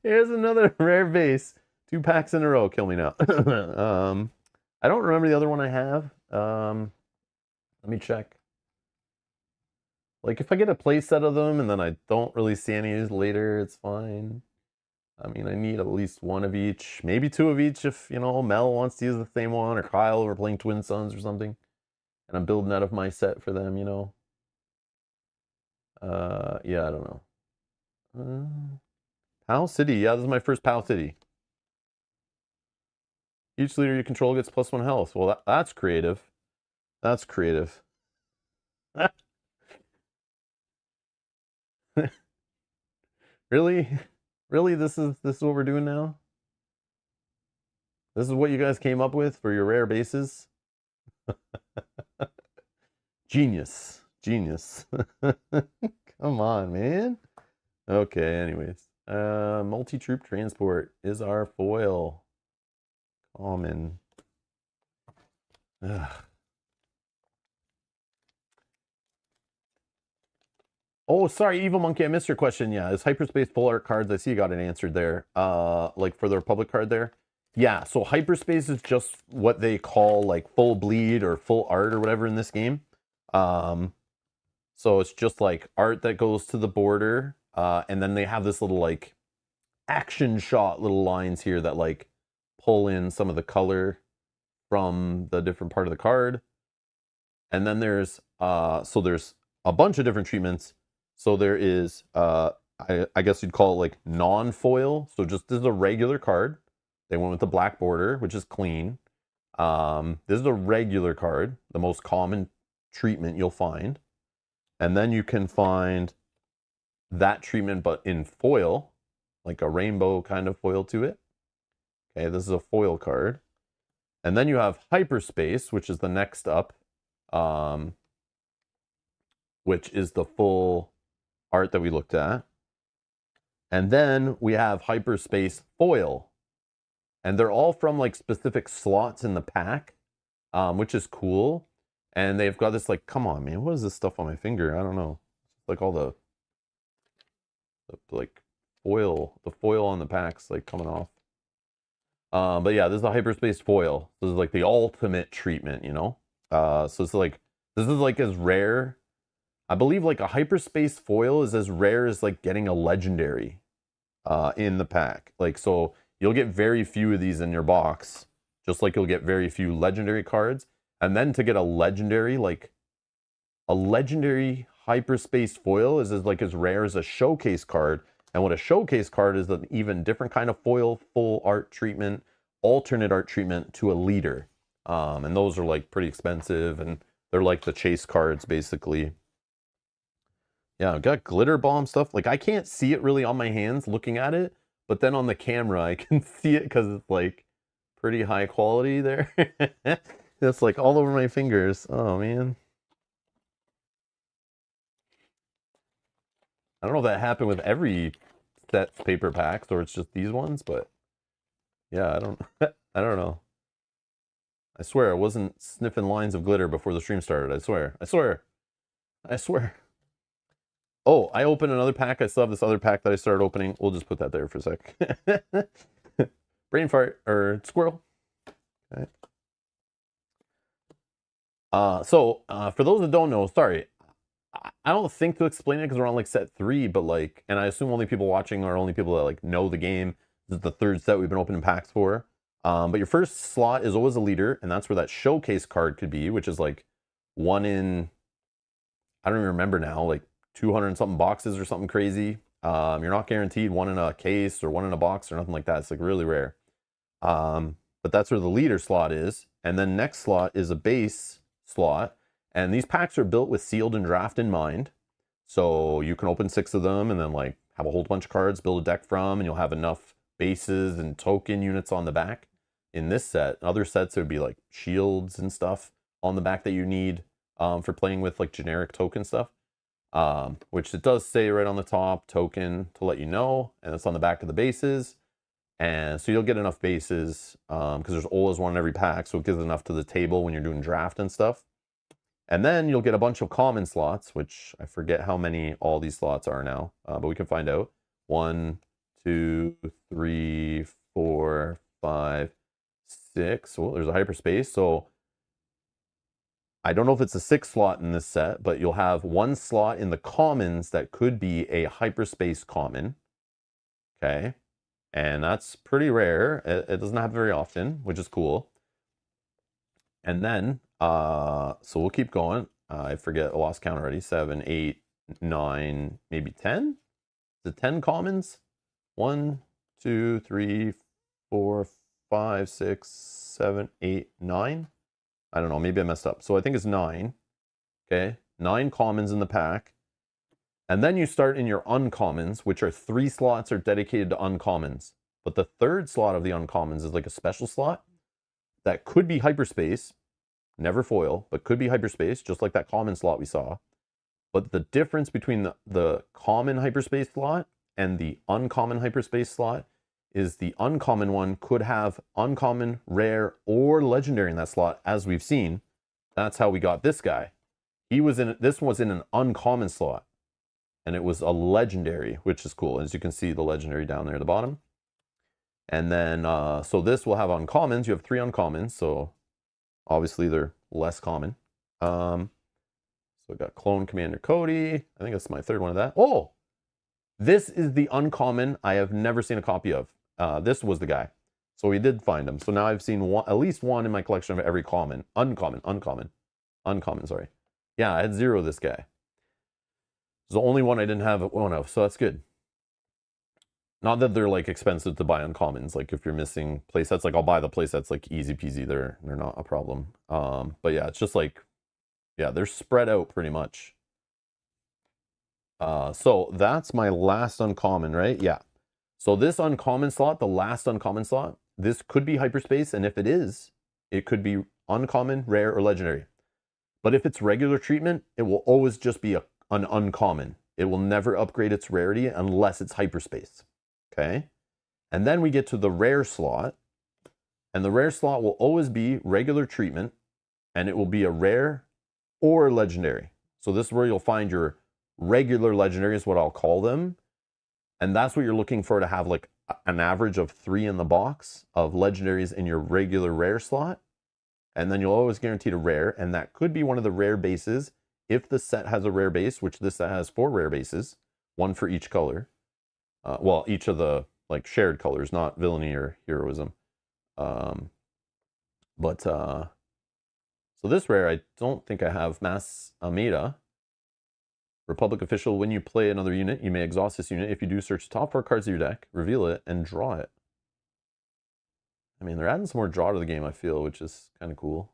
here's another rare base. 2 packs in a row. Kill me now. I don't remember the other one I have. Let me check. Like if I get a play set of them and then I don't really see any later, it's fine. I mean, I need at least 1 of each, maybe 2 of each if, you know, Mel wants to use the same one or Kyle, we're playing Twin Sons or something. And I'm building out of my set for them, you know. Yeah, I don't know. PAL City. Yeah, this is my first PAL City. Each leader you control gets +1 health. Well, that's creative. That's creative. Really? Really? This is what we're doing now? This is what you guys came up with for your rare bases? Genius. Genius. Come on, man. Okay, anyways. Multi-troop transport is our foil. Common. Ugh. Oh, sorry, Evil Monkey, I missed your question. Yeah, it's hyperspace full art cards. I see you got it answered there. Like for the Republic card there. Yeah, so hyperspace is just what they call like full bleed or full art or whatever in this game. So it's just like art that goes to the border. And then they have this little like action shot little lines here that like pull in some of the color from the different part of the card. And then there's there's a bunch of different treatments. So there is I guess you'd call it like non-foil. So just this is a regular card. They went with the black border, which is clean. This is a regular card, the most common treatment you'll find. And then you can find that treatment, but in foil, like a rainbow kind of foil to it. Okay, this is a foil card. And then you have hyperspace, which is the next up, which is the full art that we looked at. And then we have Hyperspace Foil. And they're all from like specific slots in the pack, which is cool. And they've got this like, come on, man, what is this stuff on my finger? I don't know. It's like all the like foil, the foil on the packs like coming off. But yeah, this is a Hyperspace Foil. This is like the ultimate treatment, you know? So it's like, this is like as rare. I believe like a Hyperspace Foil is as rare as like getting a legendary in the pack. Like, so you'll get very few of these in your box, just like you'll get very few legendary cards. And then to get a legendary, like a legendary Hyperspace Foil is as rare as a showcase card. And what a showcase card is, an even different kind of foil, full art treatment, alternate art treatment to a leader. And those are like pretty expensive, and they're like the chase cards basically. Yeah, I've got glitter bomb stuff. Like I can't see it really on my hands looking at it, but then on the camera I can see it because it's like pretty high quality there. It's like all over my fingers. Oh man. I don't know if that happened with every set paper packs or it's just these ones, but yeah, I don't I don't know. I swear I wasn't sniffing lines of glitter before the stream started. I swear. I swear. I swear. Oh, I opened another pack. I still have this other pack that I started opening. We'll just put that there for a sec. Brain fart or squirrel. Okay. For those that don't know, sorry, I don't think to explain it because we're on like set 3, but like, and I assume only people watching are only people that like know the game. This is the 3rd set we've been opening packs for. But your first slot is always a leader, and that's where that showcase card could be, which is like one in, I don't even remember now, like 200 and something boxes or something crazy. You're not guaranteed one in a case or one in a box or nothing like that. It's like really rare. But that's where the leader slot is. And then next slot is a base slot. And these packs are built with sealed and draft in mind. So you can open 6 of them and then like have a whole bunch of cards, build a deck from, and you'll have enough bases and token units on the back. In this set, in other sets, it would be like shields and stuff on the back that you need for playing with like generic token stuff. Which it does say right on the top, token to let you know, and it's on the back of the bases. And so you'll get enough bases because there's always one in every pack, so it gives enough to the table when you're doing draft and stuff. And then you'll get a bunch of common slots, which I forget how many all these slots are now, but we can find out. 1, 2, 3, 4, 5, 6. Well, there's a hyperspace, so I don't know if it's a 6 slot in this set, but you'll have 1 slot in the commons that could be a hyperspace common. Okay. And that's pretty rare. It doesn't happen very often, which is cool. And then, so we'll keep going. I forget, I lost count already. 7, 8, 9, maybe 10? Is it 10 commons? 1, 2, 3, 4, 5, 6, 7, 8, 9? I don't know, maybe I messed up. So I think it's 9. Okay, 9 commons in the pack. And then you start in your uncommons, which are 3 slots are dedicated to uncommons. But the 3rd slot of the uncommons is like a special slot that could be hyperspace, never foil, but could be hyperspace, just like that common slot we saw. But the difference between the common hyperspace slot and the uncommon hyperspace slot is the uncommon one could have uncommon, rare, or legendary in that slot, as we've seen. That's how we got this guy. This was in an uncommon slot, and it was a legendary, which is cool. As you can see, the legendary down there at the bottom. And then, so this will have uncommons. You have 3 uncommons, so obviously they're less common. So I got Clone Commander Cody. I think that's my 3rd one of that. Oh, this is the uncommon I have never seen a copy of. This was the guy. So we did find him. So now I've seen at least one in my collection of every uncommon, sorry. Yeah, I had 0 of this guy. It's the only one I didn't have one of, so that's good. Not that they're like expensive to buy uncommons. Like if you're missing playsets, like I'll buy the playsets like easy peasy. They're not a problem. But yeah, it's just like, yeah, they're spread out pretty much. So that's my last uncommon, right? Yeah. So this uncommon slot, the last uncommon slot, this could be hyperspace, and if it is, it could be uncommon, rare, or legendary. But if it's regular treatment, it will always just be an uncommon. It will never upgrade its rarity unless it's hyperspace. Okay? And then we get to the rare slot. And the rare slot will always be regular treatment. And it will be a rare or legendary. So this is where you'll find your regular legendary is what I'll call them. And that's what you're looking for, to have like an average of 3 in the box of legendaries in your regular rare slot. And then you'll always guarantee a rare. And that could be one of the rare bases if the set has a rare base, which this set has 4 rare bases, 1 for each color. Well, each of the like shared colors, not villainy or heroism. So this rare, I don't think I have Mass Amida. Republic official, when you play another unit, you may exhaust this unit. If you do, search the top 4 cards of your deck, reveal it, and draw it. I mean, they're adding some more draw to the game, I feel, which is kind of cool.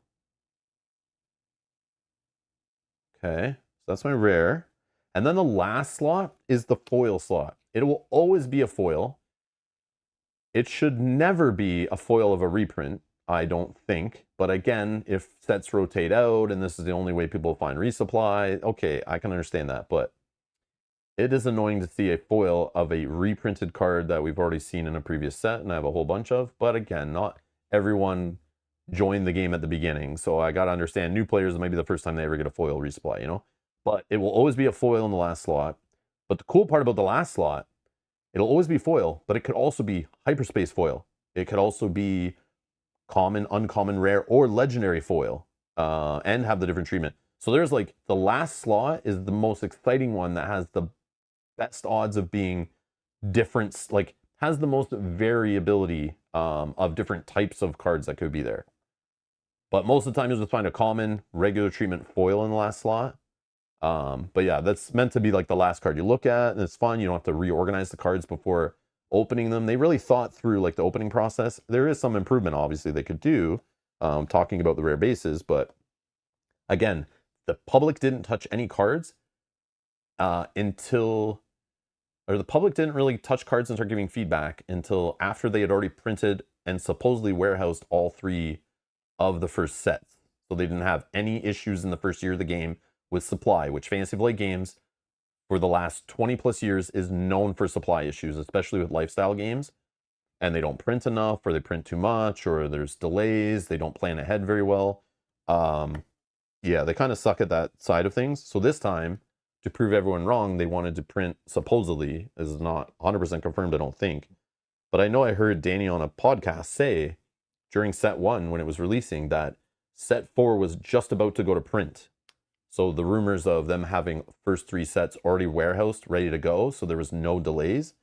Okay, so that's my rare. And then the last slot is the foil slot. It will always be a foil. It should never be a foil of a reprint, I don't think. But again, if sets rotate out and this is the only way people find resupply, okay, I can understand that. But it is annoying to see a foil of a reprinted card that we've already seen in a previous set, and I have a whole bunch of. But again, not everyone joined the game at the beginning. So I got to understand new players, it might be the first time they ever get a foil resupply, you know? But it will always be a foil in the last slot. But the cool part about the last slot, it'll always be foil, but it could also be hyperspace foil. It could also be common, uncommon, rare, or legendary foil, and have the different treatment. So there's like, the last slot is the most exciting one that has the best odds of being different, like has the most variability of different types of cards that could be there. But most of the time you'll just find a common, regular treatment foil in the last slot. But yeah, that's meant to be like the last card you look at, and it's fun. You don't have to reorganize the cards before opening them. They really thought through like the opening process. There is some improvement, obviously, they could do, talking about the rare bases, but again, the public didn't touch any cards the public didn't really touch cards and start giving feedback until after they had already printed and supposedly warehoused all 3 of the first sets. So they didn't have any issues in the first year of the game with supply, which Fantasy Flight Games for the last 20 plus years is known for supply issues, especially with lifestyle games. And they don't print enough, or they print too much, or there's delays, they don't plan ahead very well. Yeah, they kind of suck at that side of things. So this time, to prove everyone wrong, they wanted to print, supposedly, this is not 100% confirmed, I don't think, but I know I heard Danny on a podcast say during set 1 when it was releasing that set 4 was just about to go to print. So the rumors of them having first 3 sets already warehoused, ready to go, so there was no delays.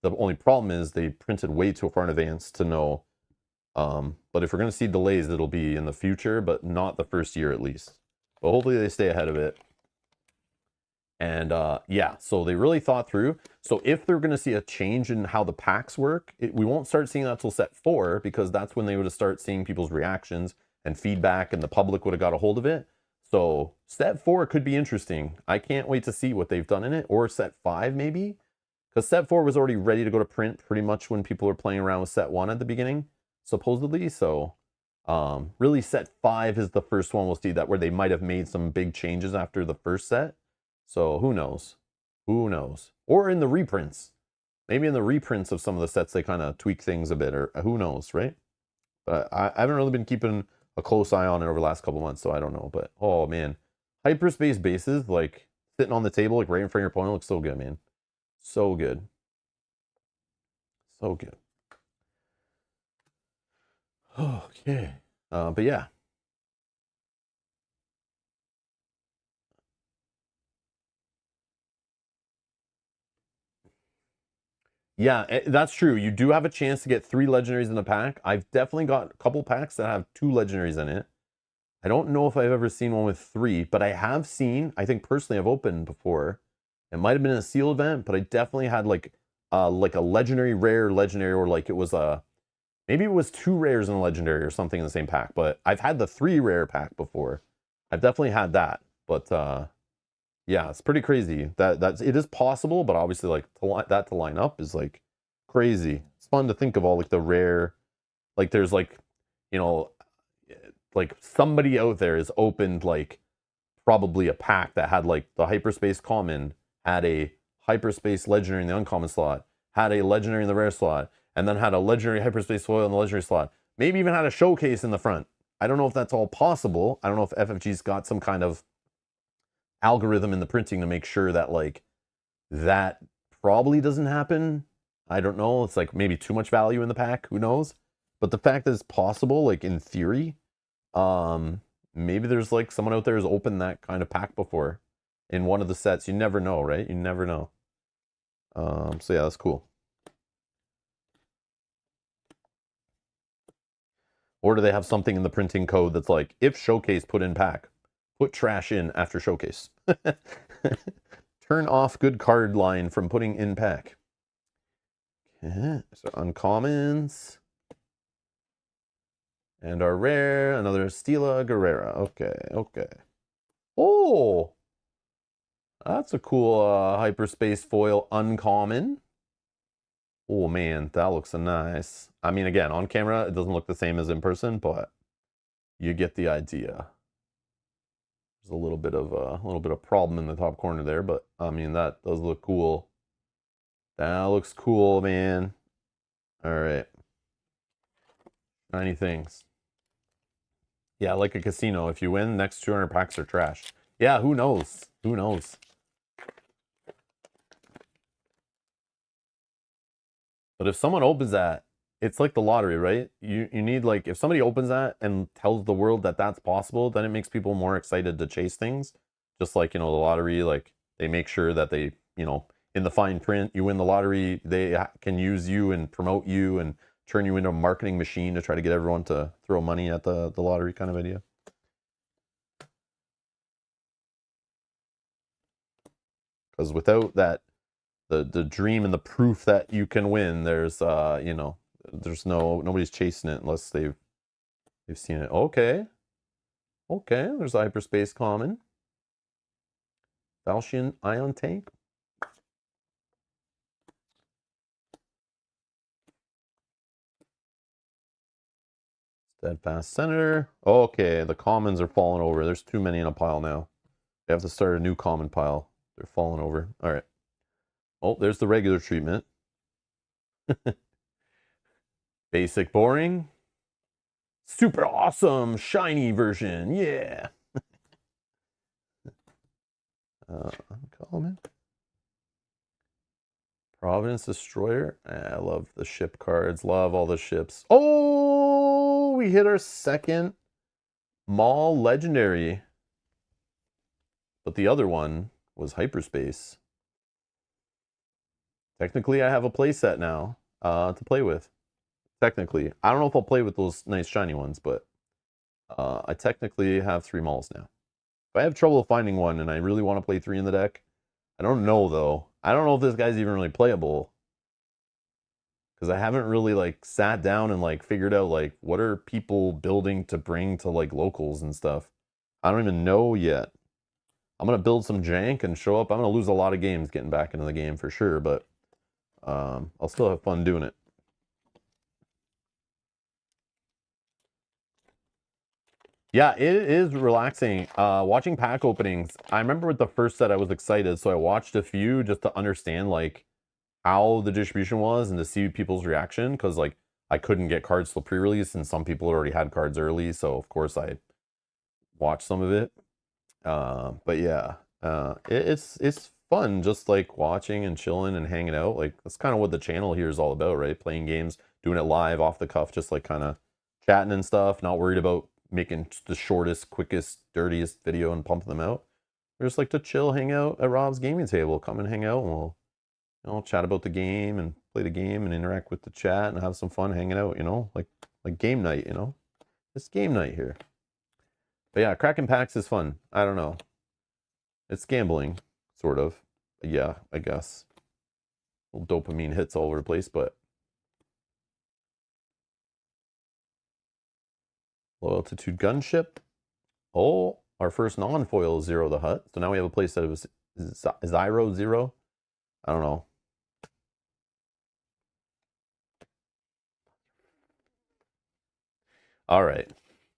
The only problem is they printed way too far in advance to know. But if we're going to see delays, it'll be in the future, but not the first year at least. But hopefully they stay ahead of it. And yeah, so they really thought through. So if they're going to see a change in how the packs work, we won't start seeing that till set 4, because that's when they would have start seeing people's reactions and feedback, and the public would have got a hold of it. So set 4 could be interesting. I can't wait to see what they've done in it, or set 5 maybe, because set 4 was already ready to go to print pretty much when people were playing around with set 1 at the beginning, supposedly. So really set 5 is the first one we'll see that where they might have made some big changes after the first set. So who knows? Who knows? Or in the reprints. Maybe in the reprints of some of the sets they kind of tweak things a bit, or who knows, right? But I haven't really been keeping a close eye on it over the last couple months, so I don't know. But oh man, hyperspace bases like sitting on the table, like right in front of your opponent, looks so good, man. So good. So good. Okay. But yeah. Yeah, that's true. You do have a chance to get 3 legendaries in a pack. I've definitely got a couple packs that have 2 legendaries in it. I don't know if I've ever seen one with 3, but I have seen, I think personally I've opened before. It might have been a seal event, but I definitely had like a legendary, rare legendary, or like it was maybe it was 2 rares and a legendary or something in the same pack. But I've had the 3 rare pack before. I've definitely had that. But yeah, it's pretty crazy. It is possible, but obviously like to line up is like crazy. It's fun to think of all like the rare, like there's like, you know, like somebody out there has opened like probably a pack that had like the hyperspace common, had a hyperspace legendary in the uncommon slot, had a legendary in the rare slot, and then had a legendary hyperspace foil in the legendary slot. Maybe even had a showcase in the front. I don't know if that's all possible. I don't know if FFG's got some kind of algorithm in the printing to make sure that like that probably doesn't happen. I don't know. It's like maybe too much value in the pack. Who knows? But the fact that it's possible, like in theory, maybe there's like someone out there who's opened that kind of pack before in one of the sets. You never know, right? You never know. So yeah, that's cool. Or do they have something in the printing code that's like, if showcase, put in pack, put trash in after showcase. Turn off good card line from putting in pack. Okay, so uncommons. And our rare, another Stila Guerrera. Okay, okay. Oh! That's a cool hyperspace foil uncommon. Oh man, that looks nice. I mean, again, on camera, it doesn't look the same as in person, but you get the idea. There's a little bit of problem in the top corner there, but I mean, that does look cool. That looks cool, man. All right. Shiny things. Yeah, like a casino. If you win, next 200 packs are trash. Yeah, who knows? Who knows? But if someone opens that, it's like the lottery, right? You need like, if somebody opens that and tells the world that that's possible, then it makes people more excited to chase things. Just like, you know, the lottery, like they make sure that they, you know, in the fine print, you win the lottery, they can use you and promote you and turn you into a marketing machine to try to get everyone to throw money at the lottery kind of idea. Because without that, the dream and the proof that you can win, there's you know, there's nobody's chasing it unless they've seen it. Okay. Okay, there's a hyperspace common. Falchion ion tank. Steadfast Senator. Okay, the commons are falling over. There's too many in a pile now. They have to start a new common pile. They're falling over. All right. Oh, there's the regular treatment. Basic boring. Super awesome shiny version. Yeah. Uncommon. Providence Destroyer. I love the ship cards. Love all the ships. Oh, we hit our second Maul Legendary. But the other one was Hyperspace. Technically, I have a playset now to play with. Technically. I don't know if I'll play with those nice shiny ones, but I technically have 3 Mauls now. If I have trouble finding one and I really want to play 3 in the deck, I don't know though. I don't know if this guy's even really playable. Because I haven't really like sat down and like figured out like what are people building to bring to like locals and stuff. I don't even know yet. I'm going to build some jank and show up. I'm going to lose a lot of games getting back into the game for sure, but I'll still have fun doing it. Yeah, it is relaxing. Watching pack openings. I remember with the first set I was excited, so I watched a few just to understand like how the distribution was and to see people's reaction, because like I couldn't get cards till pre-release and some people already had cards early, so of course I watched some of it. But yeah, it's fun just like watching and chilling and hanging out. Like that's kind of what the channel here is all about, right? Playing games, doing it live off the cuff, just like kind of chatting and stuff, not worried about making the shortest, quickest, dirtiest video and pumping them out. We just like to chill, hang out at Rob's gaming table. Come and hang out, and we'll, you know, chat about the game and play the game and interact with the chat and have some fun hanging out. You know, like game night. You know, it's game night here. But yeah, cracking packs is fun. I don't know. It's gambling, sort of. Yeah, I guess. Little dopamine hits all over the place, but Low Altitude Gunship. Oh, our first non-foil is Zero the Hut. So now we have a place that was Zyro Zero. I don't know. All right.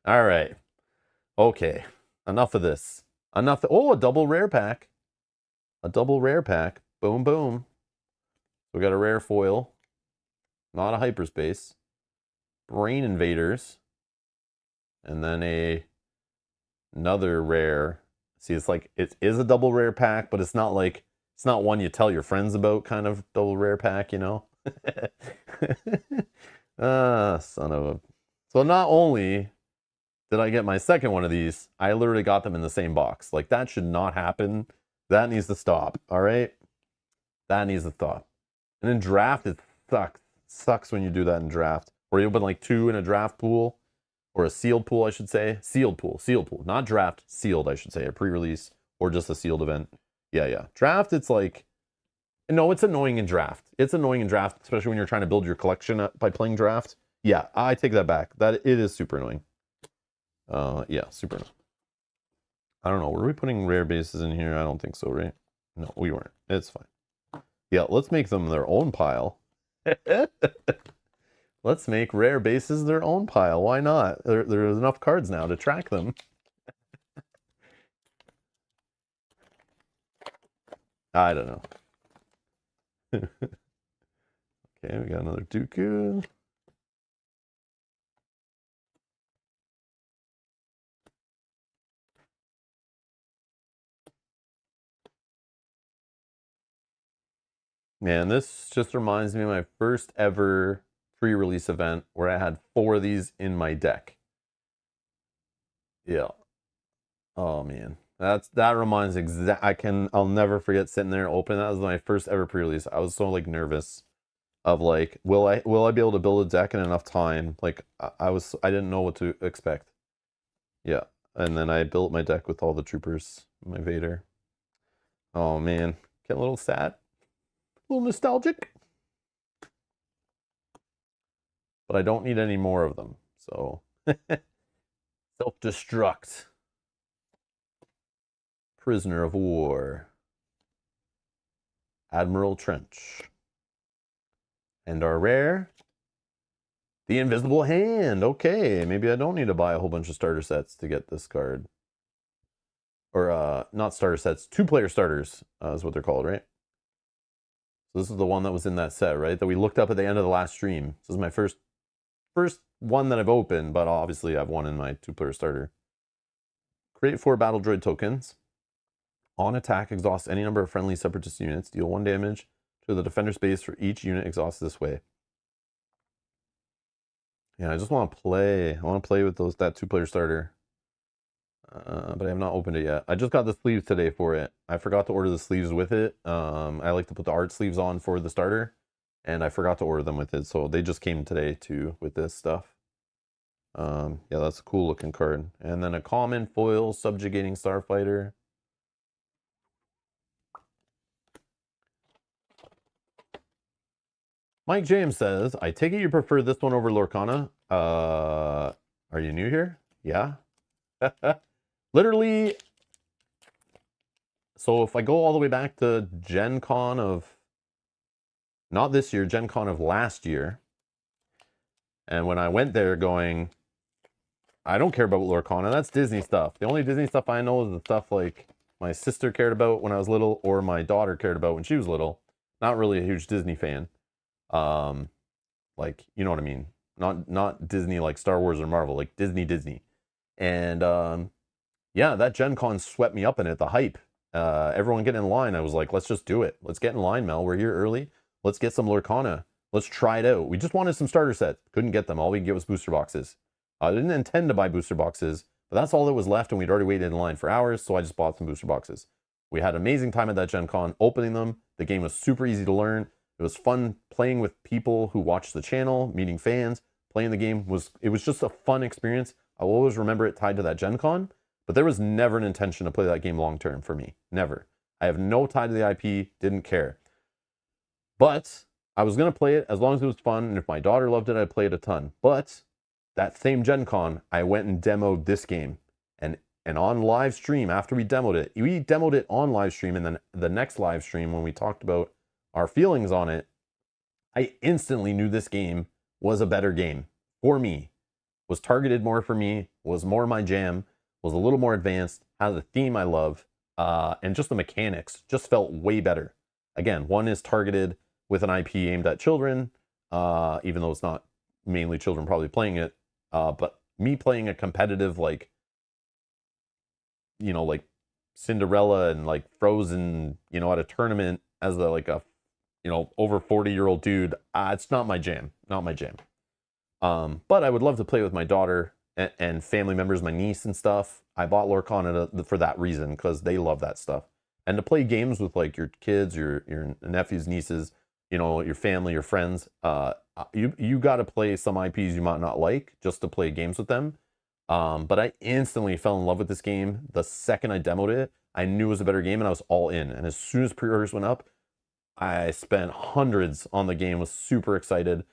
All right. Okay. Enough of this. Enough. Oh, a double rare pack. A double rare pack. Boom, boom. We got a rare foil. Not a hyperspace. Brain Invaders. And then another rare. See, it's like, it is a double rare pack, but it's not like, it's not one you tell your friends about kind of double rare pack, you know? Ah, son of a... So not only did I get my second one of these, I literally got them in the same box. Like, that should not happen. That needs to stop, all right? That needs to stop. And in draft, it sucks. Sucks when you do that in draft. Or you open like 2 in a draft pool. Or a sealed pool, I should say. Sealed pool. Not draft. Sealed, I should say. A pre-release. Or just a sealed event. Yeah. Draft, it's like... No, it's annoying in draft. It's annoying in draft, especially when you're trying to build your collection by playing draft. Yeah, I take that back. It is super annoying. Yeah, super annoying. I don't know. Were we putting rare bases in here? I don't think so, right? No, we weren't. It's fine. Yeah, let's make them their own pile. Let's make rare bases their own pile. Why not? There's enough cards now to track them. I don't know. Okay, we got another Dooku. Man, this just reminds me of my first ever pre-release event where I had 4 of these in my deck. Yeah. Oh man. That reminds I'll never forget sitting there and opening. That was my first ever pre-release. I was so like nervous of like, will I be able to build a deck in enough time? Like I didn't know what to expect. Yeah. And then I built my deck with all the troopers, my Vader. Oh man. Get a little sad. A little nostalgic. But I don't need any more of them. So self-destruct. Prisoner of War. Admiral Trench. And our rare, the Invisible Hand. Okay, maybe I don't need to buy a whole bunch of starter sets to get this card. Or, not starter sets, 2-player starters is what they're called, right? So this is the one that was in that set, right? That we looked up at the end of the last stream. This is my first one that I've opened, but obviously I've one in my 2-player starter. Create 4 battle droid tokens. On attack, exhaust any number of friendly separatist units. Deal 1 damage to the defender's base for each unit exhausted this way. Yeah, I just want to play. I want to play with that 2-player starter. But I have not opened it yet. I just got the sleeves today for it. I forgot to order the sleeves with it. I like to put the art sleeves on for the starter. And I forgot to order them with it. So they just came today too with this stuff. Yeah, that's a cool looking card. And then a common foil subjugating starfighter. Mike James says, I take it you prefer this one over Lorcana. Are you new here? Yeah. Literally. So if I go all the way back to Gen Con of, not this year, Gen Con of last year. And when I went there going, I don't care about Lorcana. That's Disney stuff. The only Disney stuff I know is the stuff like my sister cared about when I was little or my daughter cared about when she was little. Not really a huge Disney fan. Like, you know what I mean? Not Disney like Star Wars or Marvel, like Disney. And yeah, that Gen Con swept me up in it, the hype. Everyone get in line. I was like, let's just do it. Let's get in line, Mel. We're here early. Let's get some Lorcana. Let's try it out. We just wanted some starter sets. Couldn't get them. All we could get was booster boxes. I didn't intend to buy booster boxes, but that's all that was left, and we'd already waited in line for hours, so I just bought some booster boxes. We had an amazing time at that Gen Con opening them. The game was super easy to learn. It was fun playing with people who watched the channel, meeting fans. Playing the game was just a fun experience. I'll always remember it tied to that Gen Con, but there was never an intention to play that game long term for me. Never. I have no tie to the IP, didn't care. But I was going to play it as long as it was fun, and if my daughter loved it, I'd play it a ton. But that same Gen Con, I went and demoed this game. And on live stream, after we demoed it on live stream, and then the next live stream when we talked about our feelings on it, I instantly knew this game was a better game for me, was targeted more for me, was more my jam, was a little more advanced, has a theme I love. and just the mechanics just felt way better. Again, one is targeted with an IP aimed at children, even though it's not mainly children probably playing it. But me playing a competitive, like, like Cinderella and like Frozen, at a tournament as a over 40-year-old dude, it's not my jam. Not my jam. But I would love to play with my daughter and family members, my niece and stuff. I bought Lorcana for that reason, because they love that stuff. And to play games with like your kids, your nephews, nieces, your family, your friends, you got to play some IPs you might not like just to play games with them. But I instantly fell in love with this game. The second I demoed it, I knew it was a better game and I was all in. And as soon as pre-orders went up, I spent hundreds on the game, was super excited,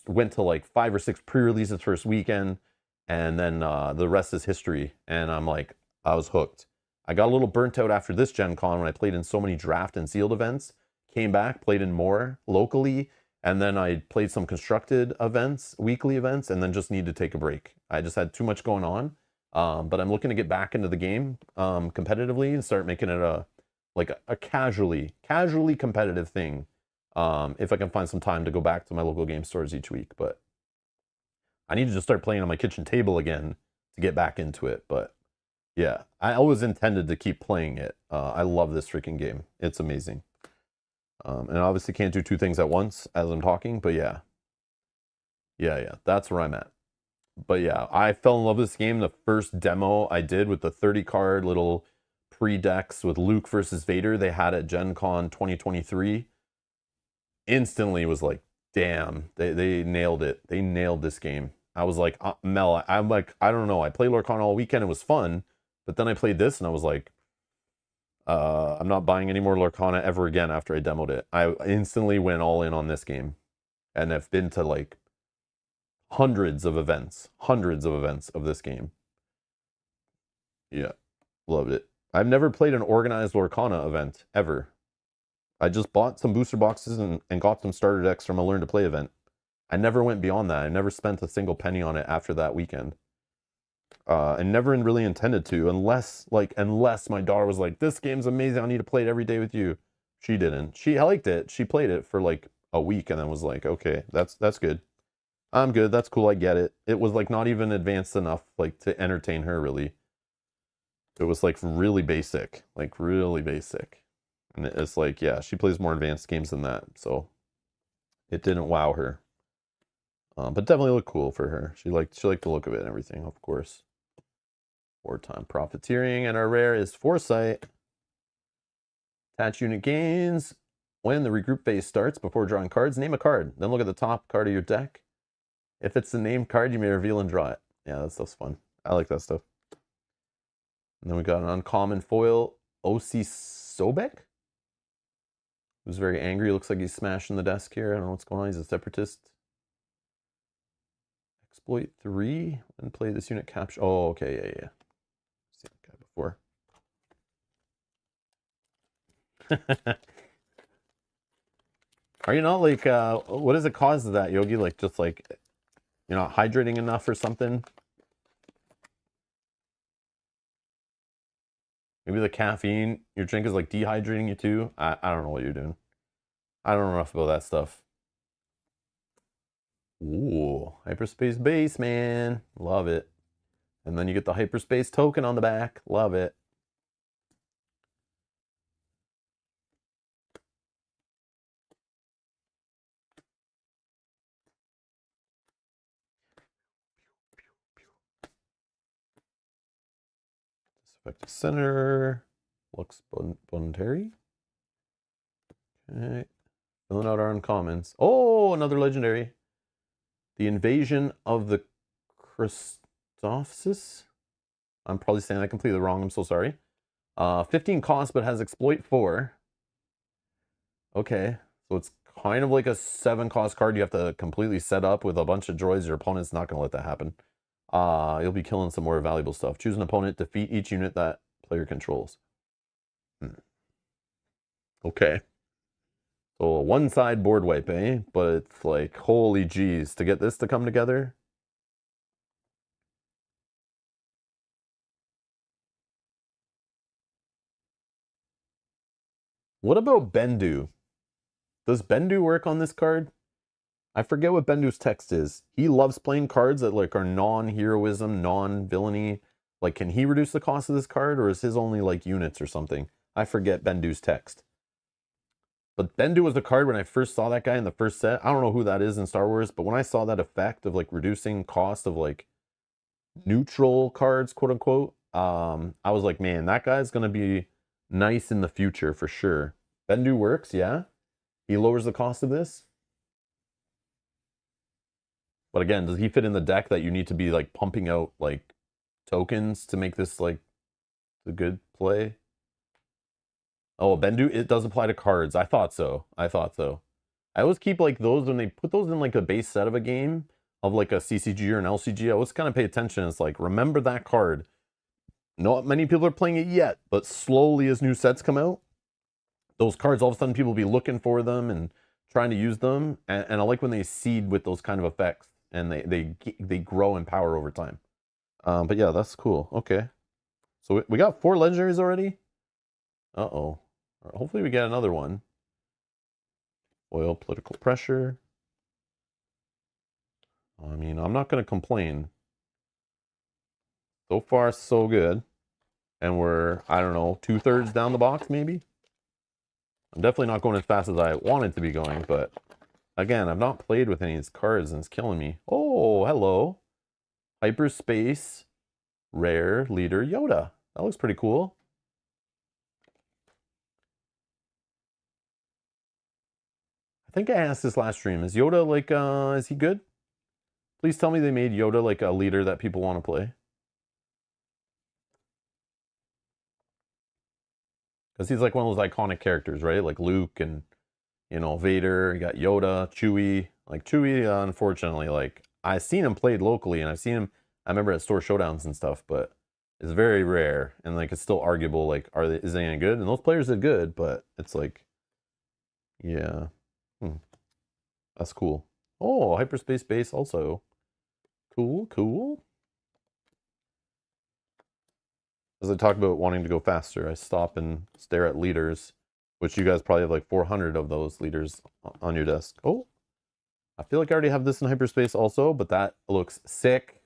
went to like 5 or 6 pre-releases first weekend, and then the rest is history. And I was hooked. I got a little burnt out after this Gen Con when I played in so many draft and sealed events, came back, played in more locally, and then I played some constructed events, weekly events, and then just needed to take a break. I just had too much going on. But I'm looking to get back into the game competitively and start making it a casually competitive thing. If I can find some time to go back to my local game stores each week. But I need to just start playing on my kitchen table again to get back into it. But yeah, I always intended to keep playing it. I love this freaking game. It's amazing. And I obviously can't do 2 things at once as I'm talking, but yeah. Yeah, that's where I'm at. But yeah, I fell in love with this game. The first demo I did with the 30 card little pre-decks with Luke versus Vader they had at Gen Con 2023. Instantly was like, damn, they nailed it. They nailed this game. I was like, Mel, I'm like, I don't know. I played Lorcana all weekend. It was fun. But then I played this and I was like, I'm not buying any more Lorcana ever again after I demoed it. I instantly went all in on this game. And I've been to like hundreds of events of this game. Yeah, loved it. I've never played an organized Lorcana event, ever. I just bought some booster boxes and got some starter decks from a Learn to Play event. I never went beyond that. I never spent a single penny on it after that weekend. And never really intended to, unless my daughter was like, this game's amazing, I need to play it every day with you. She didn't. She liked it. She played it for like a week and then was like, okay, that's good. I'm good. That's cool. I get it. It was like not even advanced enough like to entertain her really. It was like really basic. And it's like, yeah, she plays more advanced games than that. So it didn't wow her. But definitely looked cool for her. She liked the look of it and everything, of course. Wartime Profiteering, and our rare is Foresight. Attach unit gains. When the regroup phase starts, before drawing cards, name a card. Then look at the top card of your deck. If it's the named card, you may reveal and draw it. Yeah, that stuff's fun. I like that stuff. And then we got an uncommon foil, O.C. Sobek, who's very angry. Looks like he's smashing the desk here. I don't know what's going on. He's a separatist. Exploit 3 and play this unit capture. Oh, okay, yeah. Seen that guy before. Are you not like, what is the cause of that, Yogi? Like, just like, you're not hydrating enough or something? Maybe the caffeine, your drink is like dehydrating you too? I don't know what you're doing. I don't know enough about that stuff. Ooh, hyperspace base, man. Love it. And then you get the hyperspace token on the back. Love it. Effective center. Looks Bonetary. Okay. Filling out our uncommons. Oh, another legendary. The Invasion of the Christophsis. I'm probably saying that completely wrong. I'm so sorry. 15 cost, but has exploit 4. Okay. So it's kind of like a 7 cost card you have to completely set up with a bunch of droids. Your opponent's not going to let that happen. You'll be killing some more valuable stuff. Choose an opponent, defeat each unit that player controls. Okay. So a one-side board wipe, eh? But it's like, holy geez, to get this to come together. What about Bendu? Does Bendu work on this card? I forget what Bendu's text is. He loves playing cards that like are non-heroism, non-villainy. Like, can he reduce the cost of this card, or is his only like units or something? I forget Bendu's text. But Bendu was the card when I first saw that guy in the first set. I don't know who that is in Star Wars, but when I saw that effect of like reducing cost of like neutral cards, quote unquote, I was like, man, that guy's gonna be nice in the future for sure. Bendu works, yeah. He lowers the cost of this. But again, does he fit in the deck that you need to be like pumping out like tokens to make this like a good play? Oh, Bendu, it does apply to cards. I thought so. I always keep like those when they put those in like a base set of a game of like a CCG or an LCG. I always kind of pay attention. It's like, remember that card. Not many people are playing it yet, but slowly as new sets come out, those cards, all of a sudden people will be looking for them and trying to use them. And I like when they seed with those kind of effects and they grow in power over time. But yeah, that's cool. Okay. So we got 4 legendaries already. Uh-oh. Hopefully we get another one. Oil, political pressure. I mean, I'm not going to complain. So far, so good. And we're, I don't know, 2/3 down the box, maybe? I'm definitely not going as fast as I wanted to be going, but again, I've not played with any of these cards and it's killing me. Oh, hello. Hyperspace, rare, leader, Yoda. That looks pretty cool. I think I asked this last stream. Is Yoda like, is he good? Please tell me they made Yoda like a leader that people want to play. Because he's like one of those iconic characters, right? Like Luke and, you know, Vader. You got Yoda, Chewie. Like Chewie, unfortunately, like I've seen him played locally and I've seen him, I remember at store showdowns and stuff, but it's very rare. And like, it's still arguable, like, is they any good? And those players are good, but it's like, yeah. That's cool. Oh, hyperspace base also. Cool, cool. As I talk about wanting to go faster, I stop and stare at leaders, which you guys probably have like 400 of those leaders on your desk. Oh, I feel like I already have this in hyperspace also, but that looks sick.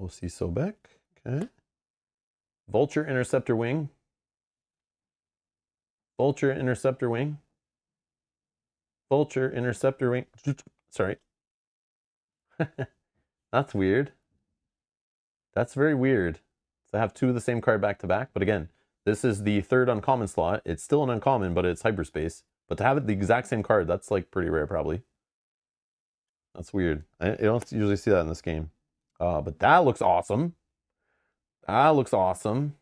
OC Sobek, okay. Vulture Interceptor Wing. Vulture Interceptor Wing. Vulture Interceptor Wing. Sorry. That's weird. That's very weird to have 2 of the same card back to back. But again, this is the 3rd uncommon slot. It's still an uncommon, but it's hyperspace. But to have it the exact same card, that's like pretty rare probably. That's weird. I don't usually see that in this game. But that looks awesome. That looks awesome.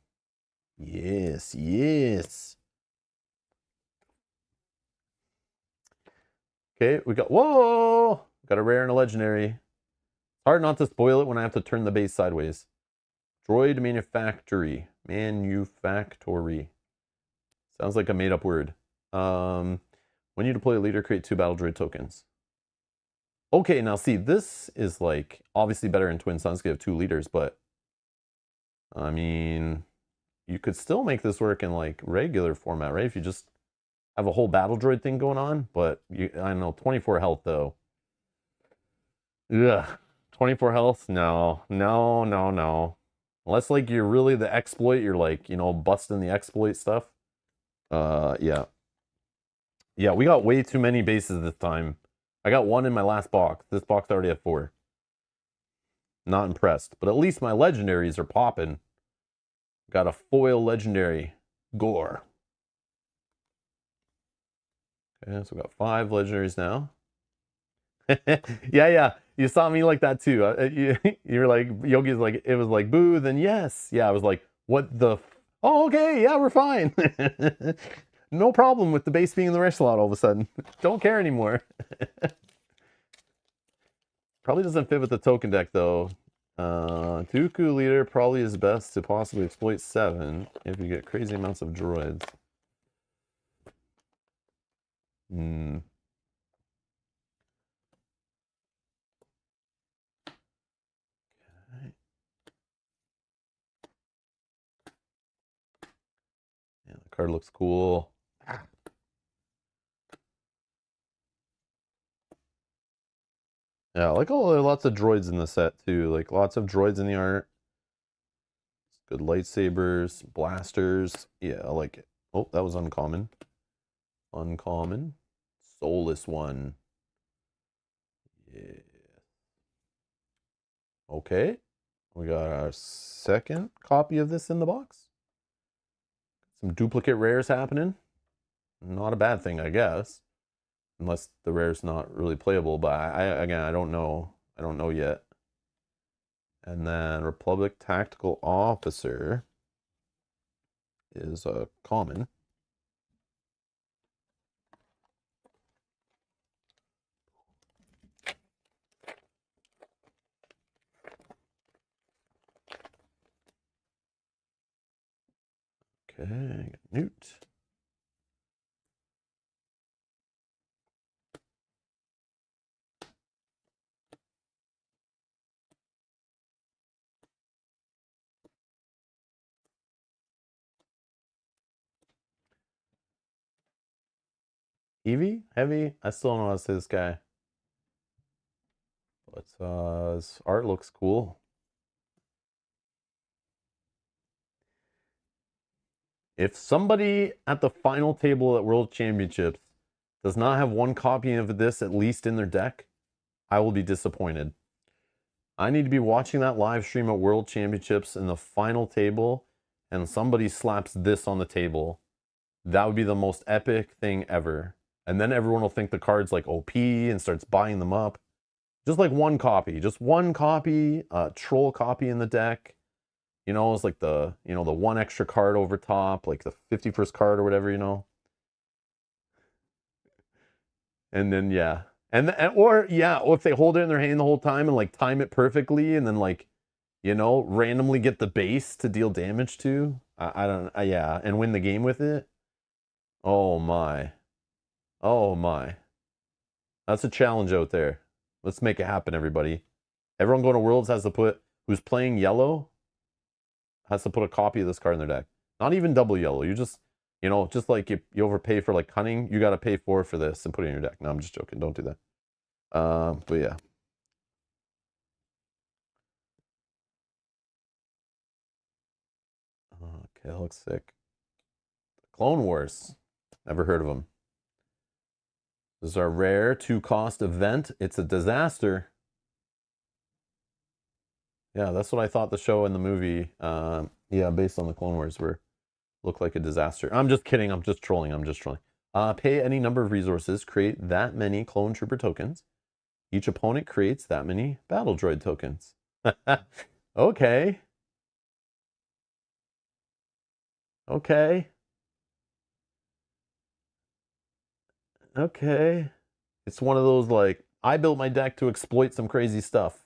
Yes, yes. Okay, we got, whoa! Got a rare and a legendary. It's hard not to spoil it when I have to turn the base sideways. Droid Manufactory. Manufactory. Sounds like a made-up word. When you deploy a leader, create 2 battle droid tokens. Okay, now see, this is like obviously better in Twin Suns because you have 2 leaders, but I mean, you could still make this work in like regular format, right? If you just have a whole battle droid thing going on, but I don't know, 24 health though. Ugh, 24 health? No, no, no, no. Unless like you're really the exploit, you're like, you know, busting the exploit stuff. Yeah. Yeah, we got way too many bases this time. I got 1 in my last box. This box already had 4. Not impressed. But at least my legendaries are popping. Got a foil legendary. Gore. Okay, so we got 5 legendaries now. Yeah. You saw me like that too. You were like, Yogi's like, it was like, boo, then yes. Yeah, I was like, what the? Oh, okay, yeah, we're fine. No problem with the base being in the rare slot all of a sudden. Don't care anymore. Probably doesn't fit with the token deck though. Dooku leader probably is best to possibly exploit 7 if you get crazy amounts of droids. card looks cool. Yeah, I like all there are lots of droids in the set too. Like lots of droids in the art. Good lightsabers, blasters. Yeah, I like it. Oh, that was uncommon. Uncommon. Soulless one. Yeah. Okay. We got our second copy of this in the box. Some duplicate rares happening. Not a bad thing, I guess. Unless the rare's not really playable, but again, I don't know. I don't know yet. And then Republic Tactical Officer is a common. Okay, Newt. Eevee? Heavy? I still don't know how to say this guy. But his art looks cool. If somebody at the final table at World Championships does not have one copy of this at least in their deck, I will be disappointed. I need to be watching that live stream at World Championships in the final table and somebody slaps this on the table. That would be the most epic thing ever. And then everyone will think the card's like OP and starts buying them up. Just like one copy, troll copy in the deck. You know, it's like the one extra card over top, like the 51st card or whatever, you know. And then yeah. Or if they hold it in their hand the whole time and like time it perfectly and then like, you know, randomly get the base to deal damage to. I don't yeah, and win the game with it. Oh my. Oh my. That's a challenge out there. Let's make it happen, everybody. Everyone going to Worlds has to put, who's playing yellow, has to put a copy of this card in their deck. Not even double yellow. You just, you know, just like you overpay for like Cunning, you got to pay for this and put it in your deck. No, I'm just joking. Don't do that. But yeah. Okay, that looks sick. Clone Wars. Never heard of them. This is our rare 2-cost event. It's a disaster. Yeah, that's what I thought the show and the movie, yeah, based on the Clone Wars looked like a disaster. I'm just kidding. I'm just trolling. Pay any number of resources. Create that many Clone Trooper tokens. Each opponent creates that many Battle Droid tokens. Okay. Okay. Okay. It's one of those like, I built my deck to exploit some crazy stuff.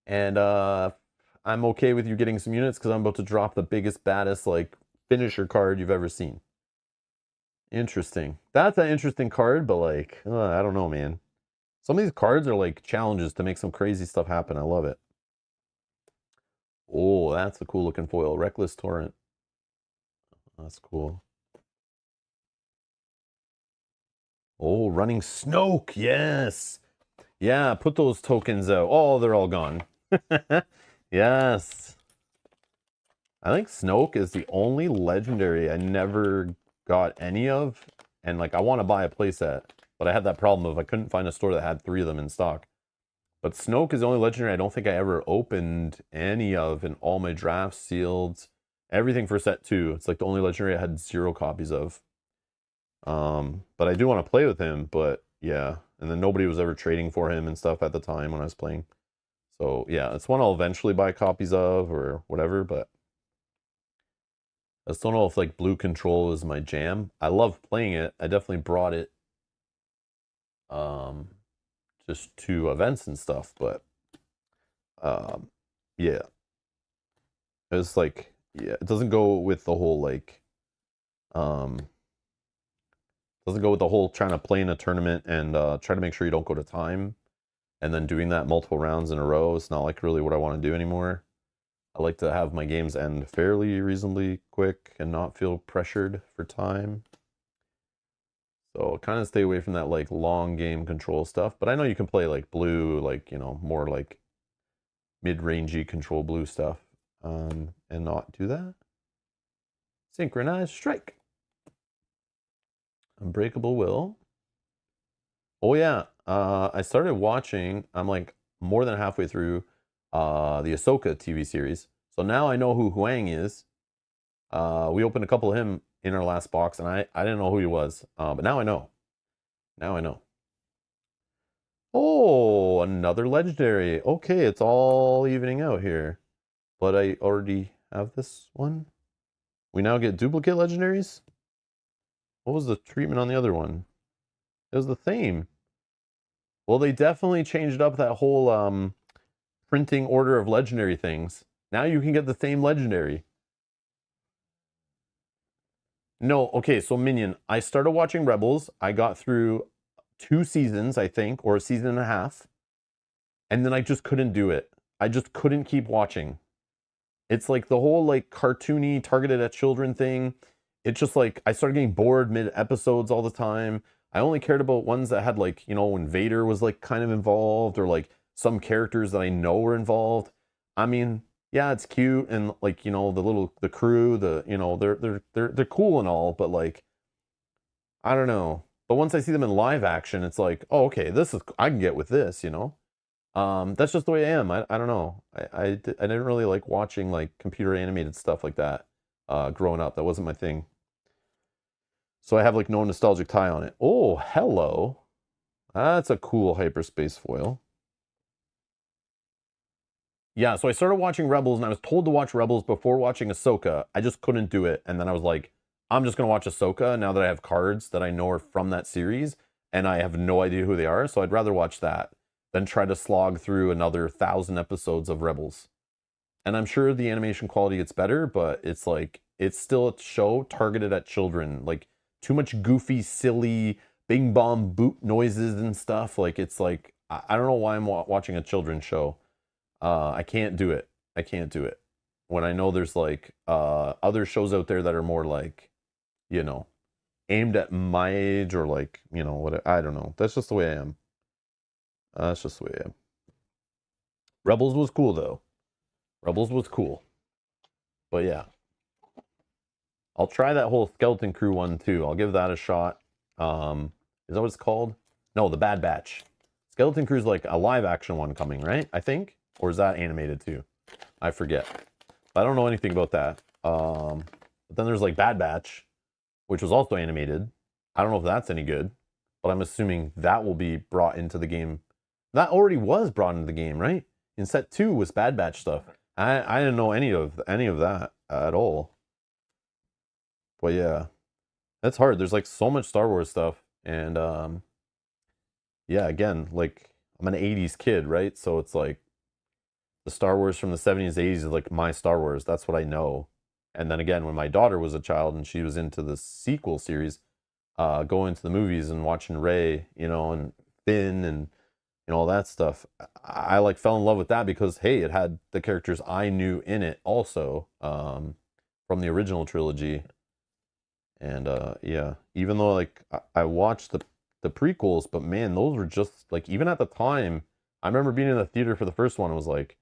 And I'm okay with you getting some units because I'm about to drop the biggest, baddest, like, finisher card you've ever seen. Interesting. That's an interesting card, but like, I don't know, man. Some of these cards are like challenges to make some crazy stuff happen. I love it. Oh, that's a cool looking foil. Reckless Torrent. That's cool. Oh, Running Snoke. Yes. Yeah, put those tokens out. Oh, they're all gone. Yes. I think Snoke is the only legendary I never got any of. And like, I want to buy a playset, but I had that problem of I couldn't find a store that had 3 of them in stock. But Snoke is the only legendary I don't think I ever opened any of in all my drafts, sealed, everything for set 2. It's like the only legendary I had 0 copies of. But I do want to play with him, but yeah. And then nobody was ever trading for him and stuff at the time when I was playing. So yeah, it's one I'll eventually buy copies of or whatever, but I just don't know if like Blue Control is my jam. I love playing it. I definitely brought it just to events and stuff, but yeah. It's like, yeah, it doesn't go with the whole like doesn't go with the whole trying to play in a tournament and try to make sure you don't go to time and then doing that multiple rounds in a row. It's not like really what I want to do anymore. I like to have my games end fairly reasonably quick and not feel pressured for time. So kind of stay away from that like long game control stuff. But I know you can play like blue, like, you know, more like mid-rangey control blue stuff, and not do that. Synchronized strike. Unbreakable Will. Oh yeah, I started watching. I'm like more than halfway through the Ahsoka TV series. So now I know who Huang is. We opened a couple of him in our last box, and I didn't know who he was. But now I know. Now I know. Oh, another legendary. Okay, it's all evening out here. But I already have this one. We now get duplicate legendaries? What was the treatment on the other one? It was the same. Well, they definitely changed up that whole printing order of legendary things. Now you can get the same legendary. No, okay, so Minion, I started watching Rebels. I got through 2 seasons, I think, or a season and a half. And then I just couldn't do it. I just couldn't keep watching. It's like the whole like cartoony, targeted at children thing. It's just like I started getting bored mid episodes all the time. I only cared about ones that had like, you know, when Vader was like kind of involved, or like some characters that I know were involved. I mean, yeah, it's cute, and like, you know, the crew, you know, they're cool and all, but like, I don't know. But once I see them in live action, it's like, oh, okay, I can get with this, you know. That's just the way I am. I don't know. I didn't really like watching like computer animated stuff like that growing up. That wasn't my thing. So I have like no nostalgic tie on it. Oh, hello. That's a cool hyperspace foil. Yeah, so I started watching Rebels, and I was told to watch Rebels before watching Ahsoka. I just couldn't do it. And then I was like, I'm just going to watch Ahsoka now that I have cards that I know are from that series, and I have no idea who they are. So I'd rather watch that than try to slog through another 1,000 episodes of Rebels. And I'm sure the animation quality gets better, but it's like, it's still a show targeted at children. Like, too much goofy, silly, bing bong boot noises and stuff. Like, it's like, I don't know why I'm watching a children's show. I can't do it. I can't do it. When I know there's like other shows out there that are more like, you know, aimed at my age, or like, you know, what, I don't know. That's just the way I am. That's just the way I am. Rebels was cool though. Rebels was cool. But yeah. I'll try that whole Skeleton Crew one too. I'll give that a shot. Is that what it's called? No, the Bad Batch. Skeleton Crew's like a live action one coming, right? I think. Or is that animated too? I forget. I don't know anything about that. But then there's like Bad Batch, which was also animated. I don't know if that's any good, but I'm assuming that will be brought into the game. That already was brought into the game, right? In set 2 was Bad Batch stuff. I didn't know any of that at all. But yeah, that's hard. There's like so much Star Wars stuff, and yeah, again, like I'm an 80s kid, right? So it's like the Star Wars from the 70s, 80s is like my Star Wars. That's what I know. And then again, when my daughter was a child and she was into the sequel series, going to the movies and watching Rey, you know, and Finn and all that stuff, I like fell in love with that because hey, it had the characters I knew in it also, from the original trilogy. And yeah, even though like I watched the prequels, but man, those were just like, even at the time, I remember being in the theater for the first one. It was like,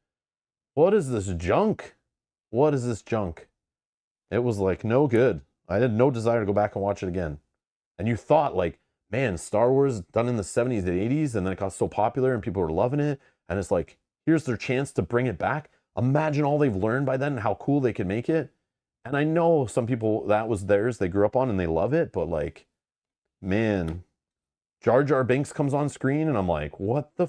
what is this junk? What is this junk? It was like no good. I had no desire to go back and watch it again. And you thought like, man, Star Wars done in the 70s and 80s, and then it got so popular and people were loving it. And it's like, here's their chance to bring it back. Imagine all they've learned by then and how cool they could make it. And I know some people, that was theirs, they grew up on and they love it, but like, man, Jar Jar Binks comes on screen and I'm like, what the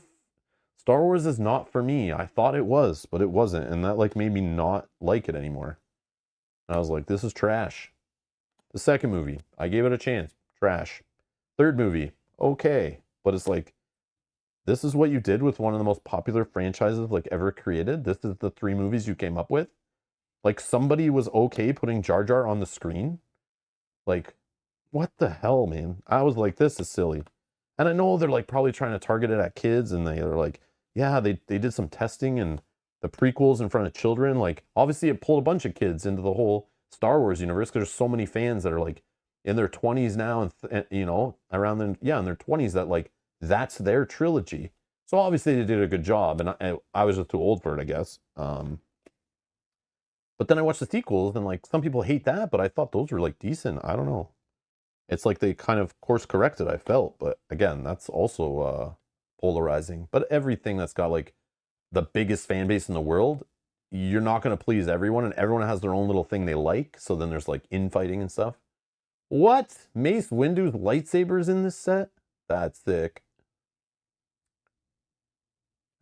Star Wars is not for me. I thought it was, but it wasn't. And that like made me not like it anymore. And I was like, this is trash. The second movie, I gave it a chance. Trash. Third movie, okay. But it's like, this is what you did with one of the most popular franchises like ever created? This is the 3 movies you came up with? Like, somebody was okay putting Jar Jar on the screen? Like, what the hell, man? I was like, this is silly. And I know they're like probably trying to target it at kids, and they're like, yeah, they did some testing and the prequels in front of children. Like, obviously it pulled a bunch of kids into the whole Star Wars universe because there's so many fans that are like in their 20s now and you know, around them, yeah, in their 20s that like that's their trilogy. So obviously they did a good job, and I was just too old for it, I guess. But then I watched the sequels, and like some people hate that, but I thought those were like decent. I don't know. It's like they kind of course corrected, I felt, but again, that's also polarizing. But everything that's got like the biggest fan base in the world, you're not going to please everyone, and everyone has their own little thing they like. So then there's like infighting and stuff. What? Mace Windu's lightsabers in this set? That's sick.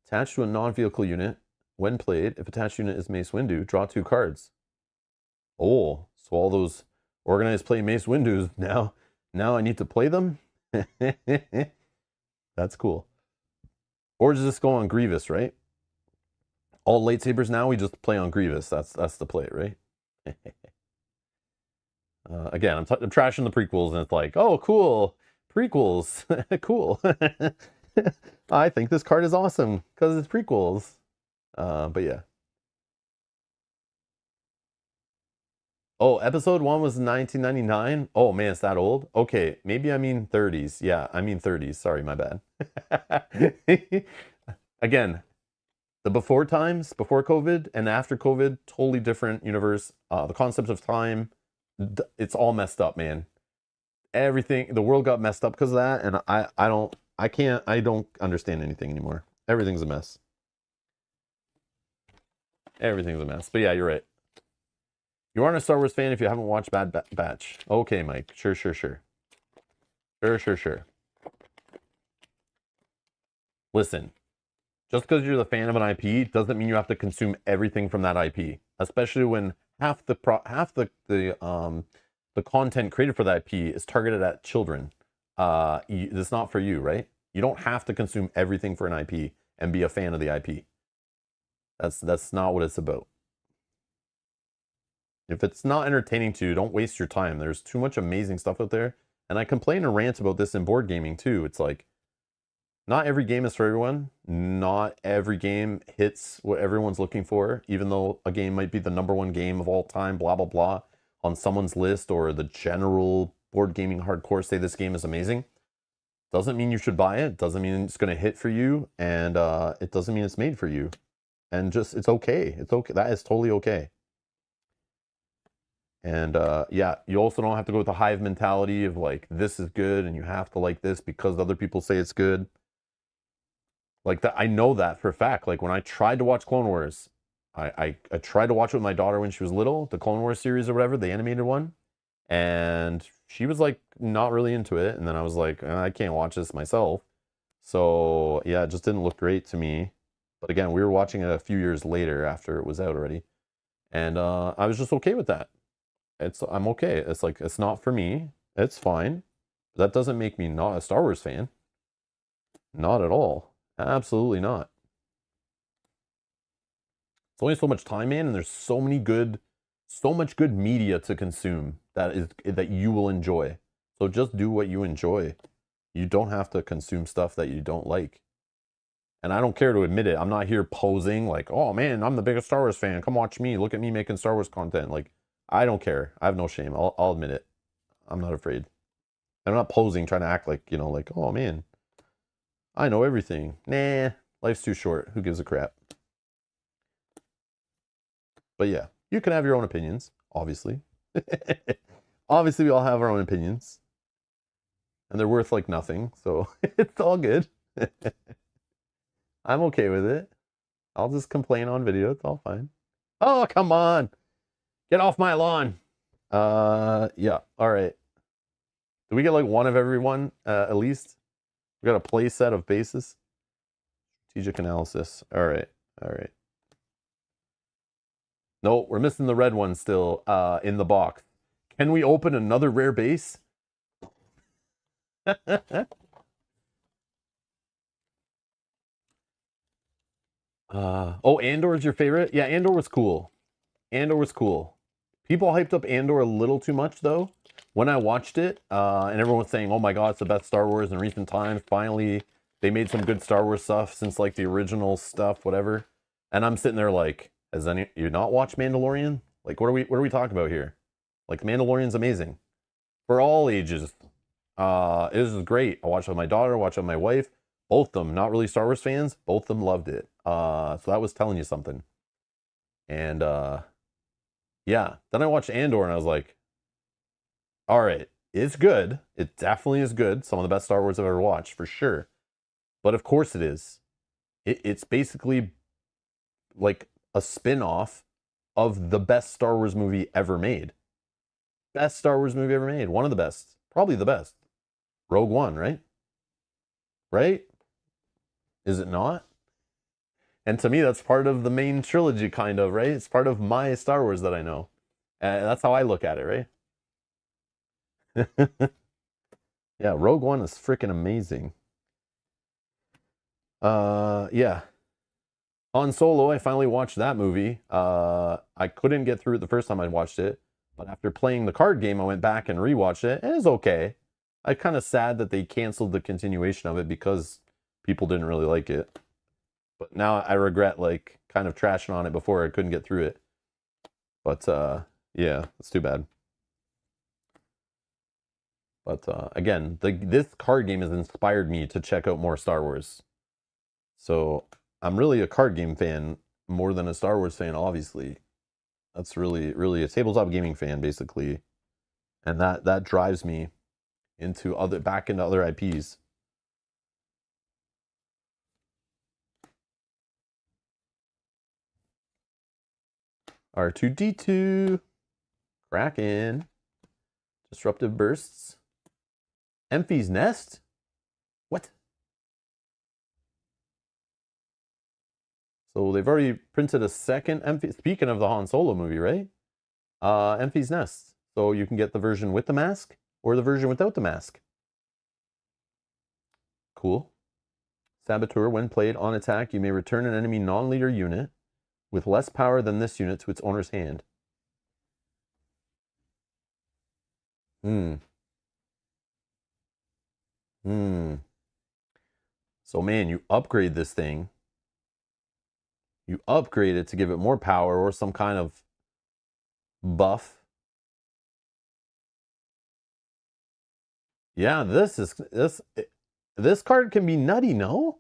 Attached to a non-vehicle unit. When played, if attached unit is Mace Windu, draw 2 cards. Oh, so all those organized play Mace Windus, now I need to play them? That's cool. Or does this go on Grievous, right? All lightsabers now, we just play on Grievous. That's the play, right? Again, I'm trashing the prequels, and it's like, oh, cool. Prequels. Cool. I think this card is awesome because it's prequels. But yeah. Oh, episode 1 was 1999. Oh man, it's that old? Okay, maybe I mean 30s. Yeah, I mean 30s. Sorry, my bad. Again, the before times, before COVID and after COVID, totally different universe. The concept of time, it's all messed up, man. Everything, the world got messed up because of that, and I don't understand anything anymore. Everything's a mess. Everything's a mess. But yeah, you're right. You aren't a Star Wars fan if you haven't watched Bad Batch. Okay, Mike. Sure. Sure. Listen, just because you're the fan of an IP doesn't mean you have to consume everything from that IP. Especially when half the content created for that IP is targeted at children. It's not for you, right? You don't have to consume everything for an IP and be a fan of the IP. That's not what it's about. If it's not entertaining to you, don't waste your time. There's too much amazing stuff out there. And I complain and rant about this in board gaming too. It's like, not every game is for everyone. Not every game hits what everyone's looking for, even though a game might be the #1 game of all time, blah, blah, blah, on someone's list, or the general board gaming hardcore say this game is amazing. Doesn't mean you should buy it. Doesn't mean it's going to hit for you. And it doesn't mean it's made for you. And just, it's okay. It's okay. That is totally okay. And yeah, you also don't have to go with the hive mentality of like, this is good and you have to like this because other people say it's good. Like that, I know that for a fact. Like when I tried to watch Clone Wars, I tried to watch it with my daughter when she was little, the Clone Wars series or whatever, the animated one. And she was like not really into it. And then I was like, I can't watch this myself. So yeah, it just didn't look great to me. But again, we were watching it a few years later after it was out already. And I was just okay with that. I'm okay. It's like, it's not for me. It's fine. That doesn't make me not a Star Wars fan. Not at all. Absolutely not. It's only so much time, man, and there's so much good media to consume that you will enjoy. So just do what you enjoy. You don't have to consume stuff that you don't like. And I don't care to admit it. I'm not here posing like, oh man, I'm the biggest Star Wars fan. Come watch me. Look at me making Star Wars content. Like, I don't care. I have no shame. I'll admit it. I'm not afraid. I'm not posing, trying to act like, you know, like, oh man, I know everything. Nah, life's too short. Who gives a crap? But yeah, you can have your own opinions, obviously. Obviously, we all have our own opinions. And they're worth like nothing, so it's all good. I'm okay with it. I'll just complain on video. It's all fine. Oh, come on. Get off my lawn. Yeah. All right. Do we get like one of everyone at least? We got a play set of bases. Strategic analysis. All right. All right. No, we're missing the red one still in the box. Can we open another rare base? Oh, Andor's your favorite? Yeah, Andor was cool. Andor was cool. People hyped up Andor a little too much, though. When I watched it, and everyone was saying, oh my god, it's the best Star Wars in recent times. Finally, they made some good Star Wars stuff since, like, the original stuff, whatever. And I'm sitting there like, has any you not watched Mandalorian? Like, what are we talking about here? Like, Mandalorian's amazing for all ages. It was great. I watched it with my daughter, watched it with my wife. Both of them, not really Star Wars fans, both of them loved it. So that was telling you something. And yeah, then I watched Andor and I was like, all right, it's good. It definitely is good. Some of the best Star Wars I've ever watched, for sure. But of course it is. It's basically like a spin-off of the best Star Wars movie ever made. Best Star Wars movie ever made. One of the best. Probably the best. Rogue One, right? Right? Is it not? And to me, that's part of the main trilogy, kind of, right? It's part of my Star Wars that I know. And that's how I look at it, right? Yeah, Rogue One is freaking amazing. Yeah. Han Solo, I finally watched that movie. I couldn't get through it the first time I watched it, but after playing the card game, I went back and rewatched it, and it's okay. I'm kind of sad that they canceled the continuation of it because people didn't really like it. But now I regret like kind of trashing on it before I couldn't get through it. But yeah, it's too bad. But again, this card game has inspired me to check out more Star Wars. So I'm really a card game fan more than a Star Wars fan, obviously. That's really a tabletop gaming fan, basically. And that drives me back into other IPs. R2D2, Kraken, Disruptive Bursts, Emphy's Nest? What? So they've already printed a second Emphy. Speaking of the Han Solo movie, right? Emphy's Nest. So you can get the version with the mask or the version without the mask. Cool. Saboteur, when played on attack, you may return an enemy non-leader unit with less power than this unit to its owner's hand. So man, you upgrade this thing. You upgrade it to give it more power or some kind of buff. Yeah, this card can be nutty, no?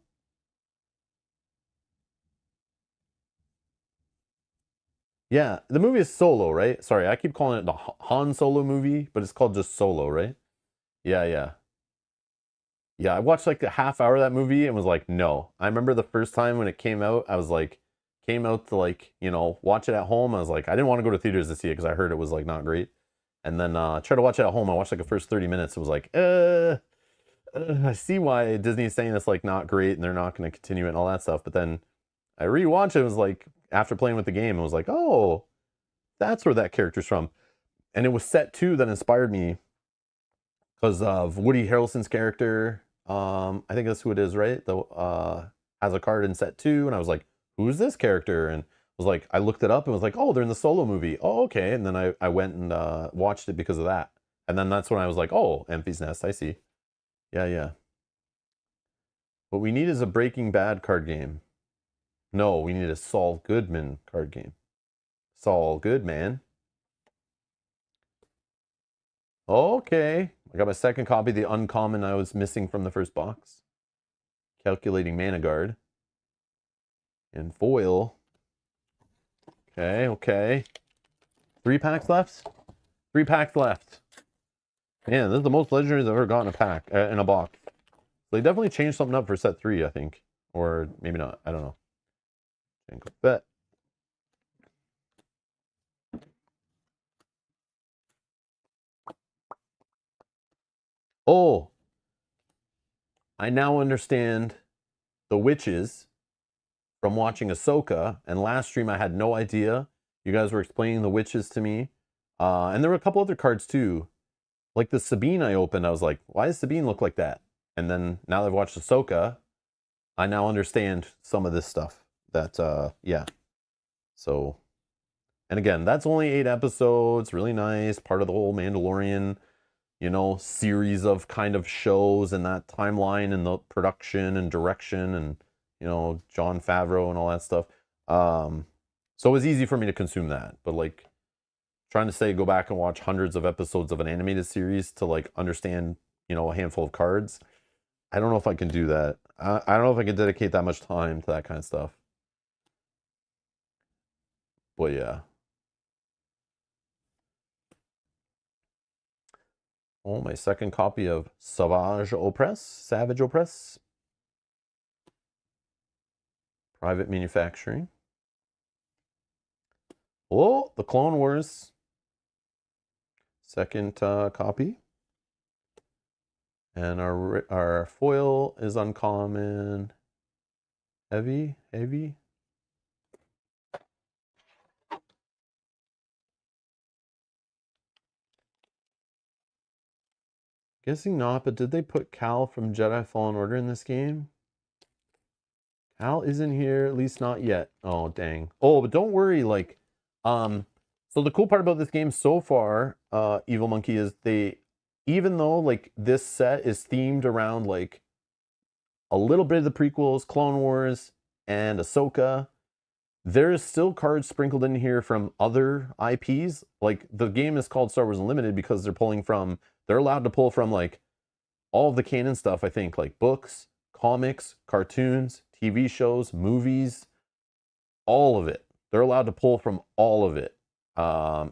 Yeah, the movie is Solo, right? Sorry, I keep calling it the Han Solo movie, but it's called just Solo, right? Yeah. Yeah, I watched like a half hour of that movie and was like, no. I remember the first time when it came out, I was like, came out to like, watch it at home. I was like, I didn't want to go to theaters to see it because I heard it was like not great. And then tried to watch it at home. I watched like the first 30 minutes. It was like, I see why Disney's saying it's like not great and they're not going to continue it and all that stuff. But then I rewatched it. It was like, after playing with the game, it was like, oh, that's where that character's from. And it was set 2 that inspired me because of Woody Harrelson's character. I think that's who it is, right? Has a card in set 2, and I was like, who's this character? And was like, I looked it up and was like, oh, they're in the Solo movie. Oh, okay. And then I went and watched it because of that. And then that's when I was like, oh, Emphy's Nest, I see. Yeah. What we need is a Breaking Bad card game. No, we need a Saul Goodman card game. Saul Goodman. Okay. I got my second copy, the uncommon I was missing from the first box. Calculating Mana Guard. And foil. Okay. 3 packs left? 3 packs left. Man, this is the most legendaries I've ever gotten a pack, in a box. They definitely changed something up for set 3, I think. Or maybe not. I don't know. Bet. Oh, I now understand the witches from watching Ahsoka. And last stream I had no idea. You guys were explaining the witches to me. And there were a couple other cards too. Like the Sabine I opened, I was like, why does Sabine look like that? And then now that I've watched Ahsoka, I now understand some of this stuff. Yeah. So, and again, that's only 8 episodes. Really nice. Part of the whole Mandalorian, series of kind of shows and that timeline and the production and direction and, Jon Favreau and all that stuff. So it was easy for me to consume that. But like trying to say go back and watch hundreds of episodes of an animated series to like understand, you know, a handful of cards. I don't know if I can do that. I don't know if I can dedicate that much time to that kind of stuff. But yeah. Oh, my second copy of Savage Opress. Private manufacturing. Oh, the Clone Wars. Second copy. And our foil is uncommon. Heavy. Guessing not, but did they put Cal from Jedi Fallen Order in this game? Cal isn't here, at least not yet. Oh, dang. Oh, but don't worry, like, so the cool part about this game so far, Evil Monkey, is even though, like, this set is themed around, like, a little bit of the prequels, Clone Wars, and Ahsoka, there is still cards sprinkled in here from other IPs. Like, the game is called Star Wars Unlimited because they're allowed to pull from, like, all of the canon stuff, I think, like books, comics, cartoons, TV shows, movies, all of it. They're allowed to pull from all of it,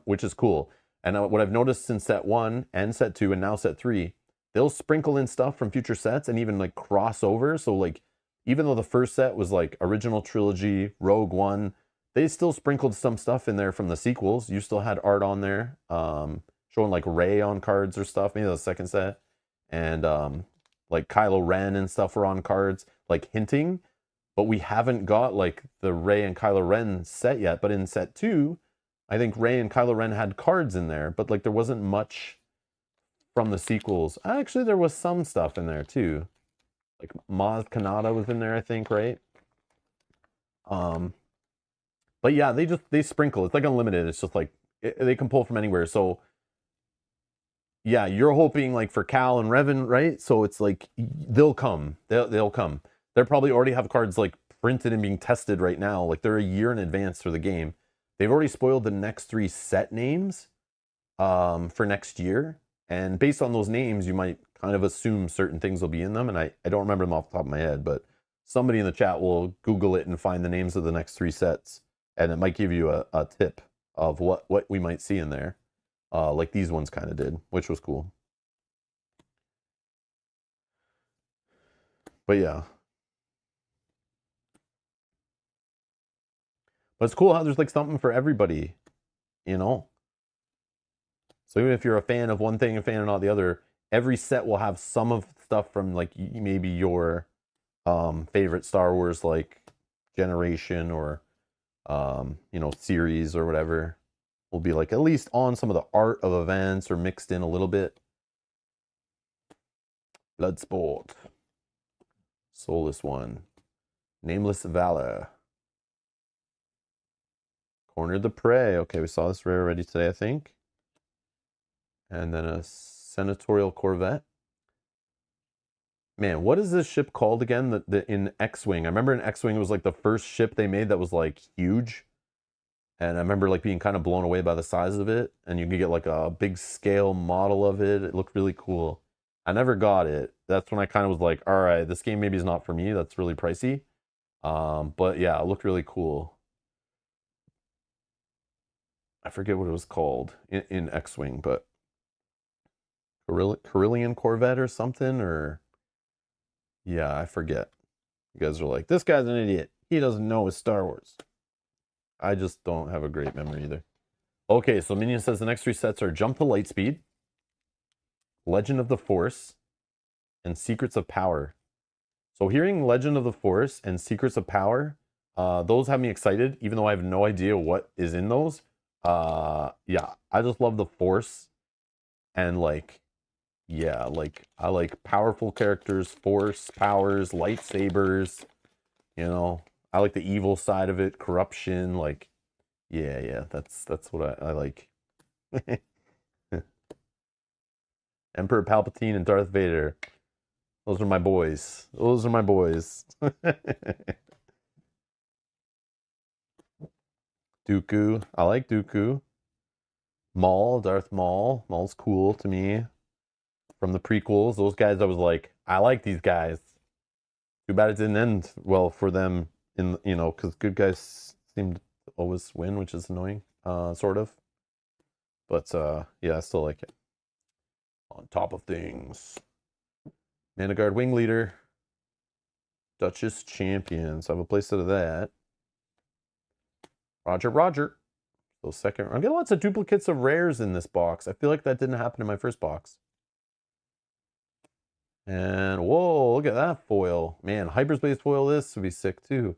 which is cool. And what I've noticed since set 1 and set 2 and now set 3, they'll sprinkle in stuff from future sets and even like crossover. So like, even though the first set was like original trilogy, Rogue One, they still sprinkled some stuff in there from the sequels. You still had art on there, showing like Rey on cards or stuff, maybe the second set. And like Kylo Ren and stuff were on cards, like hinting. But we haven't got like the Rey and Kylo Ren set yet. But in set 2, I think Rey and Kylo Ren had cards in there, but like there wasn't much from the sequels. Actually, there was some stuff in there too. Like Maz Kanata was in there, I think, right? But yeah, they sprinkle. It's like unlimited. It's just like they can pull from anywhere. So yeah, you're hoping like for Cal and Revan, right? So it's like they'll come. They'll come. They probably already have cards like printed and being tested right now. Like they're a year in advance for the game. They've already spoiled the next 3 set names for next year. And based on those names, you might kind of assume certain things will be in them. And I don't remember them off the top of my head, but somebody in the chat will Google it and find the names of the next 3 sets. And it might give you a tip of what we might see in there. Like these ones kind of did, which was cool. But yeah. But it's cool how there's like something for everybody, you know? So even if you're a fan of one thing and a fan of not the other, every set will have some of stuff from like maybe your favorite Star Wars like generation or you know, series or whatever. Will be like at least on some of the art of events or mixed in a little bit. Bloodsport. Soulless One. Nameless Valor. Cornered the Prey. Okay, we saw this rare already today, I think. And then a Senatorial Corvette. Man, what is this ship called again? In X-Wing. I remember in X-Wing it was like the first ship they made that was like huge. And I remember like being kind of blown away by the size of it. And you could get like a big scale model of it. It looked really cool. I never got it. That's when I kind of was like, all right, this game maybe is not for me. That's really pricey. But yeah, it looked really cool. I forget what it was called in X-Wing, but Carillion Corvette or something, or yeah, I forget. You guys are like, this guy's an idiot. He doesn't know his Star Wars. I just don't have a great memory either. Okay, so Minion says the next 3 sets are Jump to Lightspeed, Legend of the Force, and Secrets of Power. So hearing Legend of the Force and Secrets of Power, those have me excited, even though I have no idea what is in those. Yeah, I just love the Force. And like, yeah, like I like powerful characters, Force, powers, lightsabers, you know. I like the evil side of it, corruption, like, yeah, that's what I like. Emperor Palpatine and Darth Vader. Those are my boys. Those are my boys. Dooku. I like Dooku. Maul, Darth Maul. Maul's cool to me. From the prequels, those guys I was like, I like these guys. Too bad it didn't end well for them in, you know, because good guys seem to always win, which is annoying, sort of. But yeah, I still like it. On top of things. Managard Wing Leader. Duchess Champions. I have a playset of that. Roger, Roger. So second, I'm getting lots of duplicates of rares in this box. I feel like that didn't happen in my first box. And whoa, look at that foil. Man, hyperspace foil this would be sick too.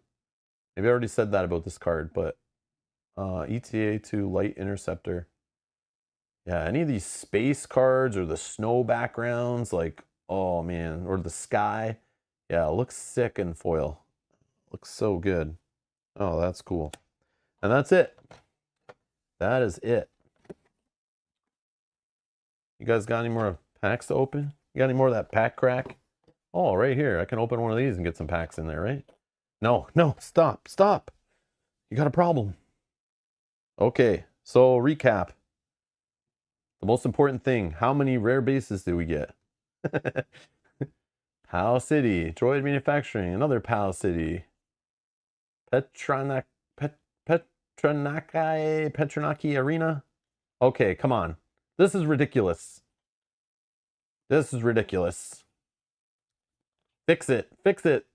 Maybe I already said that about this card, but ETA to Light Interceptor. Yeah, any of these space cards or the snow backgrounds, like, oh man, or the sky. Yeah, it looks sick in foil. Looks so good. Oh, that's cool. And that's it. That is it. You guys got any more packs to open? You got any more of that pack crack? Oh, right here. I can open one of these and get some packs in there, right? No, no, stop, stop. You got a problem. Okay, so recap. The most important thing, how many rare bases did we get? POW City, Droid Manufacturing, another POW City. Petranaki Arena. Okay, come on. This is ridiculous. This is ridiculous. Fix it. Fix it.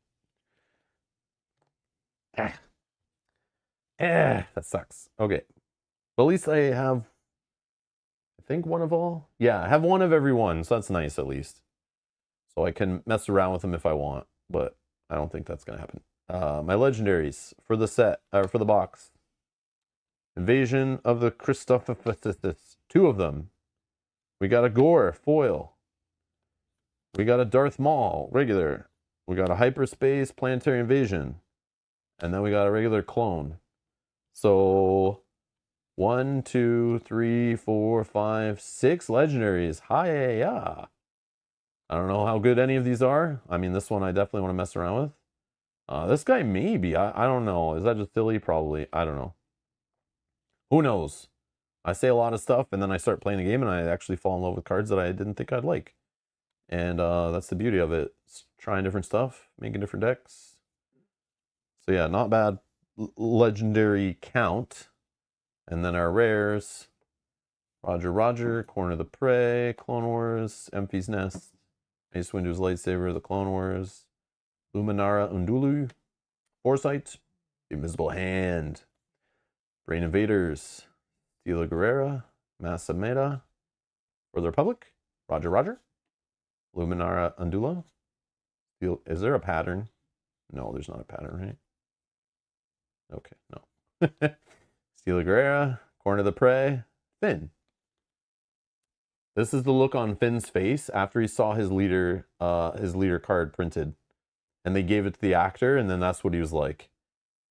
That sucks. Okay. But at least I have, I think, one of all. Yeah, I have one of every one, so that's nice at least. So I can mess around with them if I want, but I don't think that's going to happen. My legendaries for the set, or for the box. Invasion of the Christophsis. 2 of them. We got a Gore foil. We got a Darth Maul regular. We got a Hyperspace Planetary Invasion. And then we got a regular clone. So 1, 2, 3, 4, 5, 6 legendaries. Hi-ya. I don't know how good any of these are. I mean, this one I definitely want to mess around with. This guy maybe. I don't know. Is that just silly? Probably. I don't know. Who knows? I say a lot of stuff and then I start playing the game and I actually fall in love with cards that I didn't think I'd like. And that's the beauty of it. It's trying different stuff, making different decks. So yeah, not bad legendary count. And then our rares. Roger, Roger, Corner of the Prey, Clone Wars, Emphy's Nest, Mace Windu's Lightsaber, the Clone Wars, Luminara Undulu, Foresight, Invisible Hand, Brain Invaders, Stila Guerrera, Masameda, for the Republic, Roger, Roger, Luminara Undula. Is there a pattern? No, there's not a pattern, right? Okay, no. Stila Guerrera, Corner of the Prey, Finn. This is the look on Finn's face after he saw his leader card printed. And they gave it to the actor, and then that's what he was like.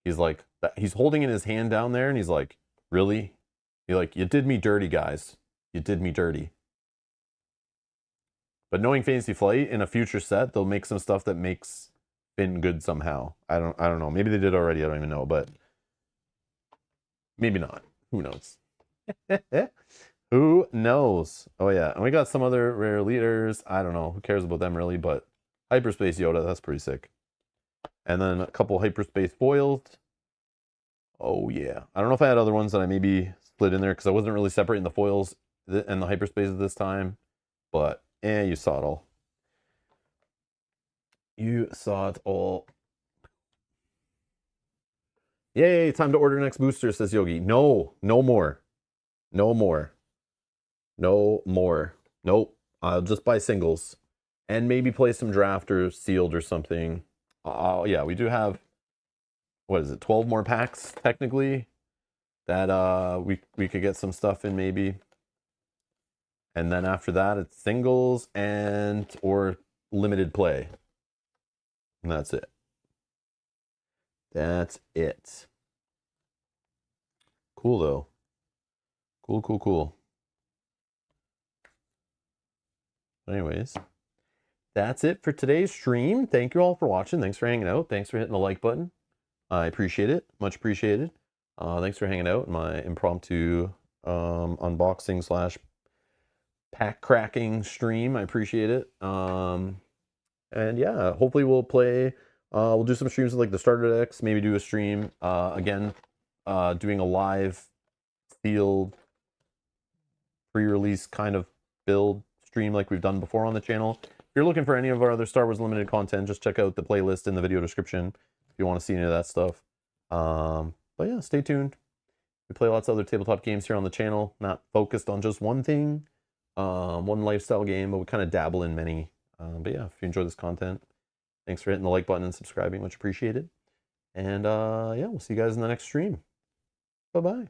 He's like, he's holding in his hand down there, and he's like, really? He's like, you did me dirty, guys. You did me dirty. But knowing Fantasy Flight, in a future set, they'll make some stuff that makes Finn good somehow. I don't know. Maybe they did already, I don't even know, but maybe not. Who knows? Who knows? Oh yeah, and we got some other rare leaders. I don't know. Who cares about them really, but Hyperspace Yoda, that's pretty sick. And then a couple Hyperspace foils. Oh yeah. I don't know if I had other ones that I maybe split in there because I wasn't really separating the foils and the Hyperspaces this time. But you saw it all. You saw it all. Yay, time to order next booster, says Yogi. No, no more. No more. No more. Nope. I'll just buy singles. And maybe play some draft or sealed or something. Yeah, we do have, what is it, 12 more packs, technically, that we could get some stuff in, maybe. And then after that, it's singles and or limited play. And that's it. That's it. Cool, though. Cool, cool, cool. Anyways, that's it for today's stream. Thank you all for watching. Thanks for hanging out. Thanks for hitting the like button. I appreciate it. Much appreciated. Thanks for hanging out in my impromptu unboxing slash pack cracking stream. I appreciate it. And yeah, hopefully we'll play. We'll do some streams with like the starter decks. Maybe do a stream again, doing a live sealed pre-release kind of build stream like we've done before on the channel. If you're looking for any of our other Star Wars Limited content, just check out the playlist in the video description if you want to see any of that stuff. But yeah, stay tuned. We play lots of other tabletop games here on the channel, not focused on just one thing, one lifestyle game, but we kind of dabble in many. But yeah, if you enjoy this content, thanks for hitting the like button and subscribing, much appreciated. And yeah, we'll see you guys in the next stream. Bye-bye.